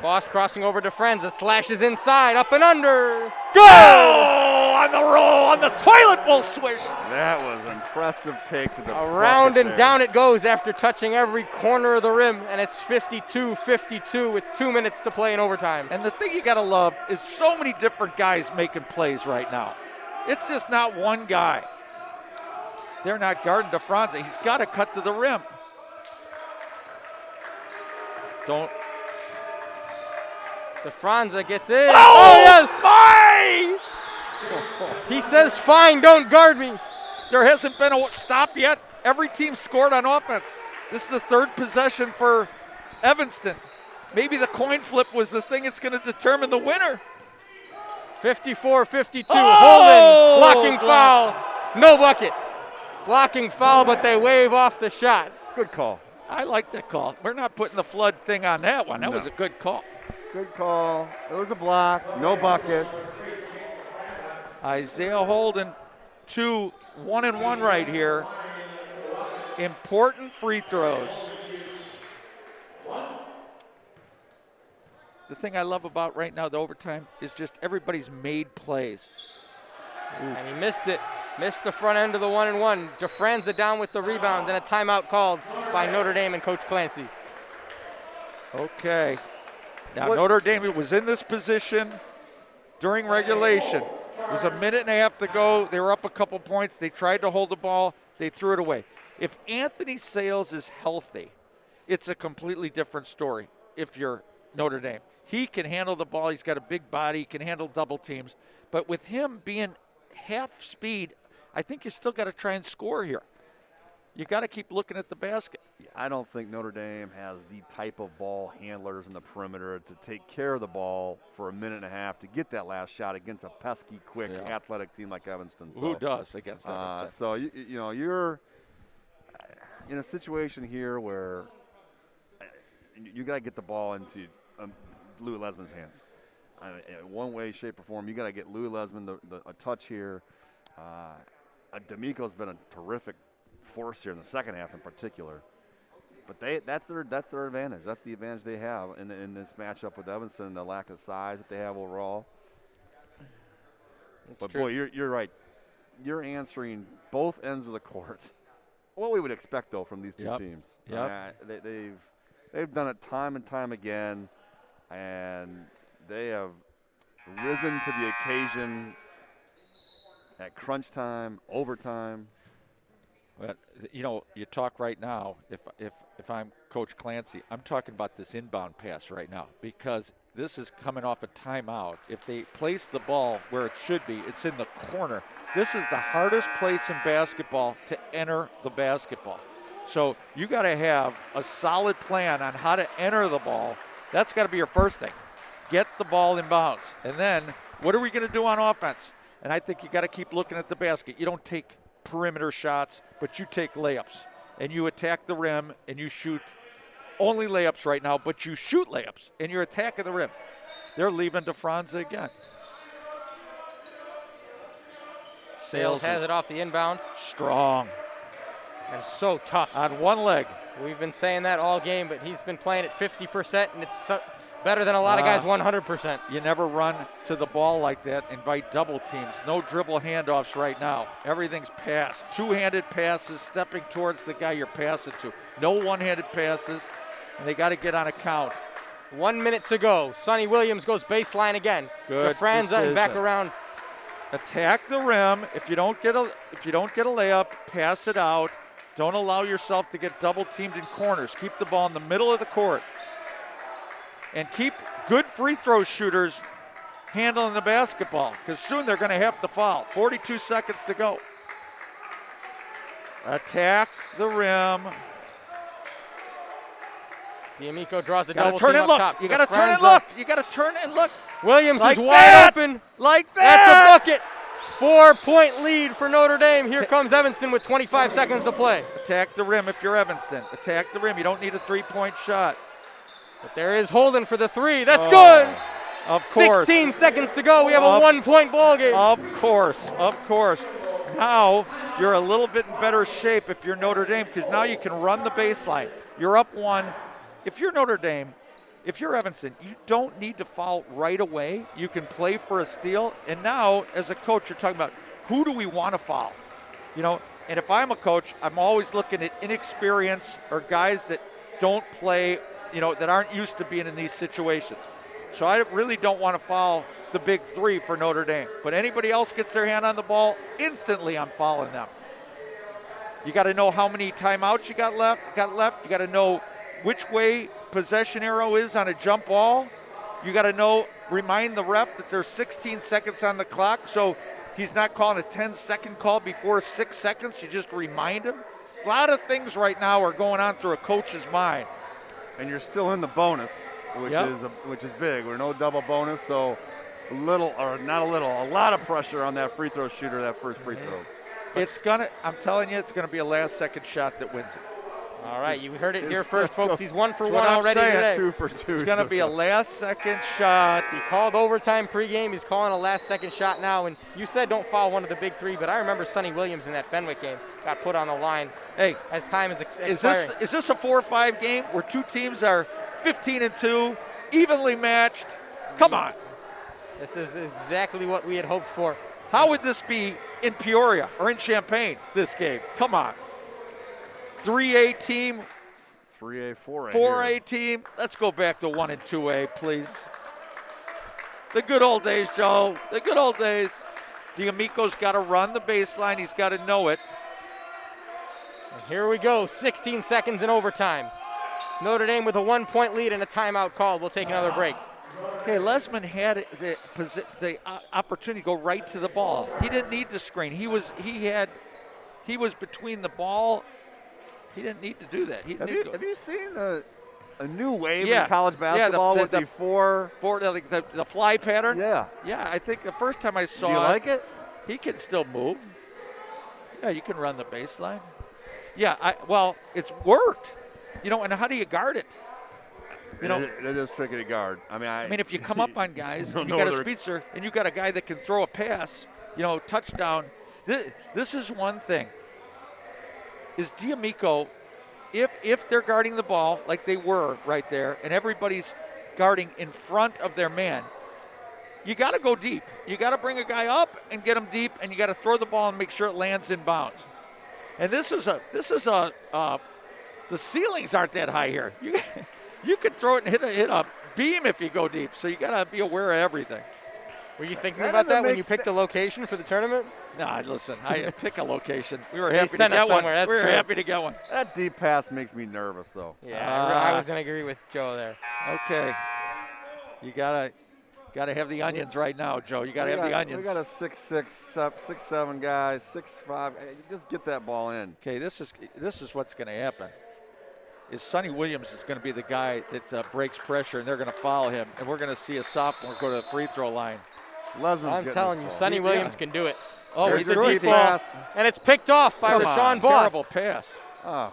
Boss crossing over DeFranza, slashes inside, up and under. Good! Oh, on the roll, on the toilet bowl swish. That was an impressive take to the around and down it goes after touching every corner of the rim, and it's 52-52 with 2 minutes to play in overtime. And the thing you got to love is so many different guys making plays right now. It's just not one guy. They're not guarding DeFranza. He's got to cut to the rim. DeFranza gets in. Oh yes! Fine! He says, fine, don't guard me. There hasn't been a stop yet. Every team scored on offense. This is the 3rd possession for Evanston. Maybe the coin flip was the thing that's going to determine the winner. 54-52, Holden, blocking foul. No bucket. Blocking foul, but they wave off the shot. Good call. I like that call. We're not putting the flood thing on that one. That was a good call. Good call. It was a block. No bucket. Isaiah Holden, 2 1-and-1 right here. Important free throws. The thing I love about right now, the overtime, is just everybody's made plays. And he missed it. Missed the front end of the 1-and-1. DeFranza down with the rebound, and a timeout called by Notre Dame and Coach Clancy. Okay. Now, Notre Dame was in this position during regulation. It was a minute and a half to go. They were up a couple points. They tried to hold the ball. They threw it away. If Anthony Sales is healthy, it's a completely different story if you're Notre Dame. He can handle the ball. He's got a big body. He can handle double teams. But with him being half speed, I think you still got to try and score here. You got to keep looking at the basket. I don't think Notre Dame has the type of ball handlers in the perimeter to take care of the ball for a minute and a half to get that last shot against a pesky, quick, athletic team like Evanston. So, who does against Evanston? So, you're in a situation here where you got to get the ball into Louis Lesman's hands. In one way, shape, or form, you got to get Louis Lesman a touch here. D'Amico's been a terrific force here in the second half in particular, but that's their advantage. That's the advantage they have in this matchup with Evanston, the lack of size that they have overall. But boy, you're right. You're answering both ends of the court. What we would expect though from these two teams. They've done it time and time again, and they have risen to the occasion at crunch time, overtime. Well, you talk right now, if I'm Coach Clancy, I'm talking about this inbound pass right now because this is coming off a timeout. If they place the ball where it should be, it's in the corner. This is the hardest place in basketball to enter the basketball. So you got to have a solid plan on how to enter the ball. That's got to be your first thing. Get the ball in bounds. And then what are we going to do on offense? And I think you got to keep looking at the basket. You don't take perimeter shots, but you take layups. And you attack the rim and you shoot only layups right now, but you shoot layups and you're attacking the rim. They're leaving to Franza again. Sales has it off the inbound. Strong. And so tough. On one leg. We've been saying that all game, but he's been playing at 50%, and it's better than a lot of guys 100%. You never run to the ball like that, invite double teams. No dribble handoffs right now. Everything's pass. Two-handed passes, stepping towards the guy you're passing to. No one-handed passes, and they got to get on a count. 1 minute to go. Sonny Williams goes baseline again. Good. To Franza and back around. Attack the rim. If you don't get a layup, pass it out. Don't allow yourself to get double teamed in corners. Keep the ball in the middle of the court. And keep good free throw shooters handling the basketball, because soon they're going to have to foul. 42 seconds to go. Attack the rim. D'Amico draws the double team up top. You got to turn and look. You got to turn and look. Williams is wide open. Like that. That's a bucket. 4-point lead for Notre Dame. Here comes Evanston with 25 seconds to play. Attack the rim if you're Evanston. Attack the rim. You don't need a three-point shot. But there is Holden for the three. That's good. Of course. 16 seconds to go. We have a 1-point ball game. Of course. Now you're a little bit in better shape if you're Notre Dame, because now you can run the baseline. You're up one. If you're Notre Dame, if you're Evanston, you don't need to foul right away. You can play for a steal. And now, as a coach, you're talking about who do we want to foul? And if I'm a coach, I'm always looking at inexperience or guys that don't play, that aren't used to being in these situations. So I really don't want to foul the big three for Notre Dame. But anybody else gets their hand on the ball, instantly I'm fouling them. You got to know how many timeouts you got left. You got to know which way possession arrow is on a jump ball. You got to remind the ref that there's 16 seconds on the clock, so he's not calling a 10-second call before 6 seconds. You just remind him. A lot of things right now are going on through a coach's mind. And you're still in the bonus, which is big. We're no double bonus, so a lot of pressure on that free throw shooter, that first free throw. I'm telling you, it's gonna be a last-second shot that wins it. All right, you heard it here first, folks. He's 1 for 1 already today. 2 for 2. It's going to be a last-second shot. He called overtime pregame. He's calling a last-second shot now. And you said don't foul one of the big three, but I remember Sonny Williams in that Fenwick game got put on the line as time is expiring. Is this a 4-5 game where two teams are 15-2, evenly matched? Come on. This is exactly what we had hoped for. How would this be in Peoria or in Champaign, this game? Come on. 3A team. 3A, 4A. 4A team. Let's go back to 1 and 2A, please. The good old days, Joe. The good old days. D'Amico's got to run the baseline. He's got to know it. And here we go. 16 seconds in overtime. Notre Dame with a 1-point lead and a timeout called. We'll take another break. Okay, Lesman had the opportunity to go right to the ball. He didn't need to screen. He was between the ball. He didn't need to do that. Have you seen a new wave in college basketball with the fly pattern? Yeah. Yeah, I think the first time I saw it. Do you like it? He can still move. Yeah, you can run the baseline. Yeah, it's worked. And how do you guard it? It is tricky to guard. I mean, if you come up on guys, and you got a speedster, and you got a guy that can throw a pass, touchdown. This is one thing. Is D'Amico, if they're guarding the ball like they were right there, and everybody's guarding in front of their man, you got to go deep. You got to bring a guy up and get him deep, and you got to throw the ball and make sure it lands in bounds. And the ceilings aren't that high here. You can throw it and hit a beam if you go deep. So you got to be aware of everything. Were you thinking about that when you picked a location for the tournament? No, listen, I pick a location. We were happy to get one. We were happy to get one. That deep pass makes me nervous, though. Yeah, I was going to agree with Joe there. Okay. You gotta have the onions right now, Joe. You gotta have the onions. We got a 6'6", 6'7" guy, 6'5". Just get that ball in. Okay, this is what's going to happen. Is Sonny Williams is going to be the guy that breaks pressure, and they're going to foul him, and we're going to see a sophomore go to the free throw line. I'm telling you, Sonny Williams can do it. Oh, he's the deep ball, and it's picked off by Rashawn Boss. Terrible pass. Oh.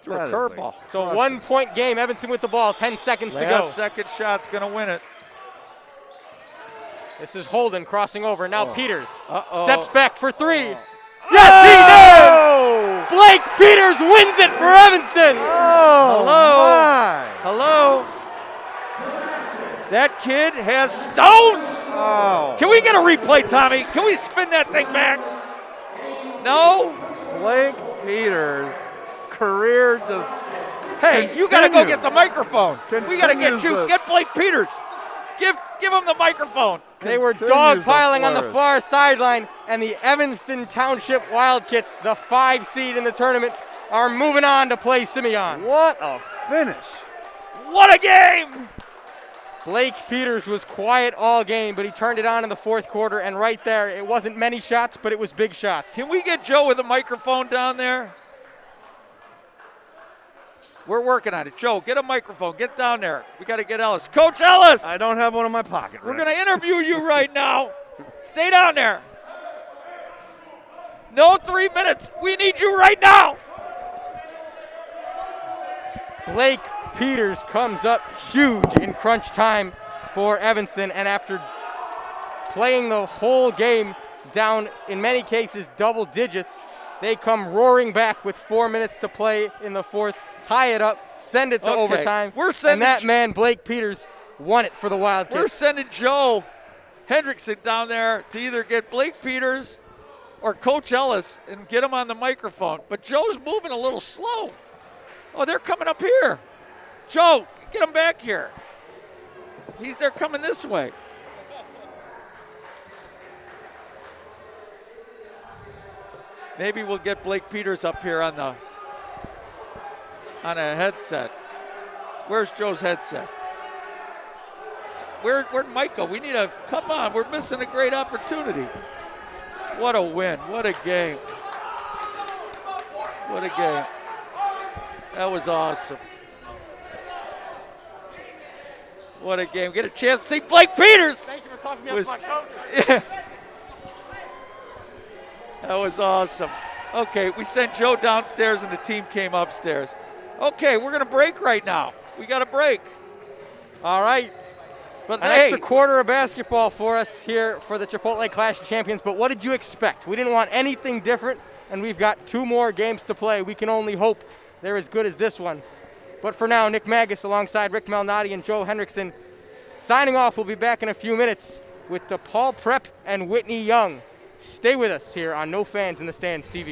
Threw a curveball. So a 1-point game. Evanston with the ball. 10 seconds to go. Last second shot's going to win it. This is Holden crossing over. Now Peters steps back for three. Yes, he did! Blake Peters wins it for Evanston. Hello. That kid has stones. Can we get a replay, Tommy? Can we spin that thing back? No? Blake Peters' career just Hey, you got to go get the microphone. We got to get you. Get Blake Peters. Give him the microphone. They were dogpiling on the far sideline, and the Evanston Township Wildcats, the 5 seed in the tournament, are moving on to play Simeon. What a finish. What a game. Blake Peters was quiet all game, but he turned it on in the fourth quarter, and right there, it wasn't many shots, but it was big shots. Can we get Joe with a microphone down there? We're working on it. Joe, get a microphone. Get down there. We got to get Ellis. Coach Ellis! I don't have one in my pocket. We're going to interview you right now. Stay down there. No 3 minutes. We need you right now. Blake Peters comes up huge in crunch time for Evanston, and after playing the whole game down, in many cases, double digits, they come roaring back with 4 minutes to play in the fourth, tie it up, send it to overtime, and that man, Blake Peters, won it for the Wildcats. We're sending Joe Hendrickson down there to either get Blake Peters or Coach Ellis and get him on the microphone. But Joe's moving a little slow. Oh, they're coming up here. Joe, get him back here. They're coming this way. Maybe we'll get Blake Peters up here on a headset. Where's Joe's headset? Where'd Mike go? Come on, we're missing a great opportunity. What a win, what a game. What a game. That was awesome. What a game. Get a chance to see Blake Peters. Thank you for talking to me about my coach. Yeah. That was awesome. Okay, we sent Joe downstairs and the team came upstairs. Okay, we're going to break right now. We got to break. All right. But An extra quarter of basketball for us here for the Chipotle Clash of Champions. But what did you expect? We didn't want anything different, and we've got 2 more games to play. We can only hope they're as good as this one. But for now, Nick Magus alongside Rick Malnati and Joe Hendrickson signing off. We'll be back in a few minutes with DePaul Prep and Whitney Young. Stay with us here on No Fans in the Stands TV.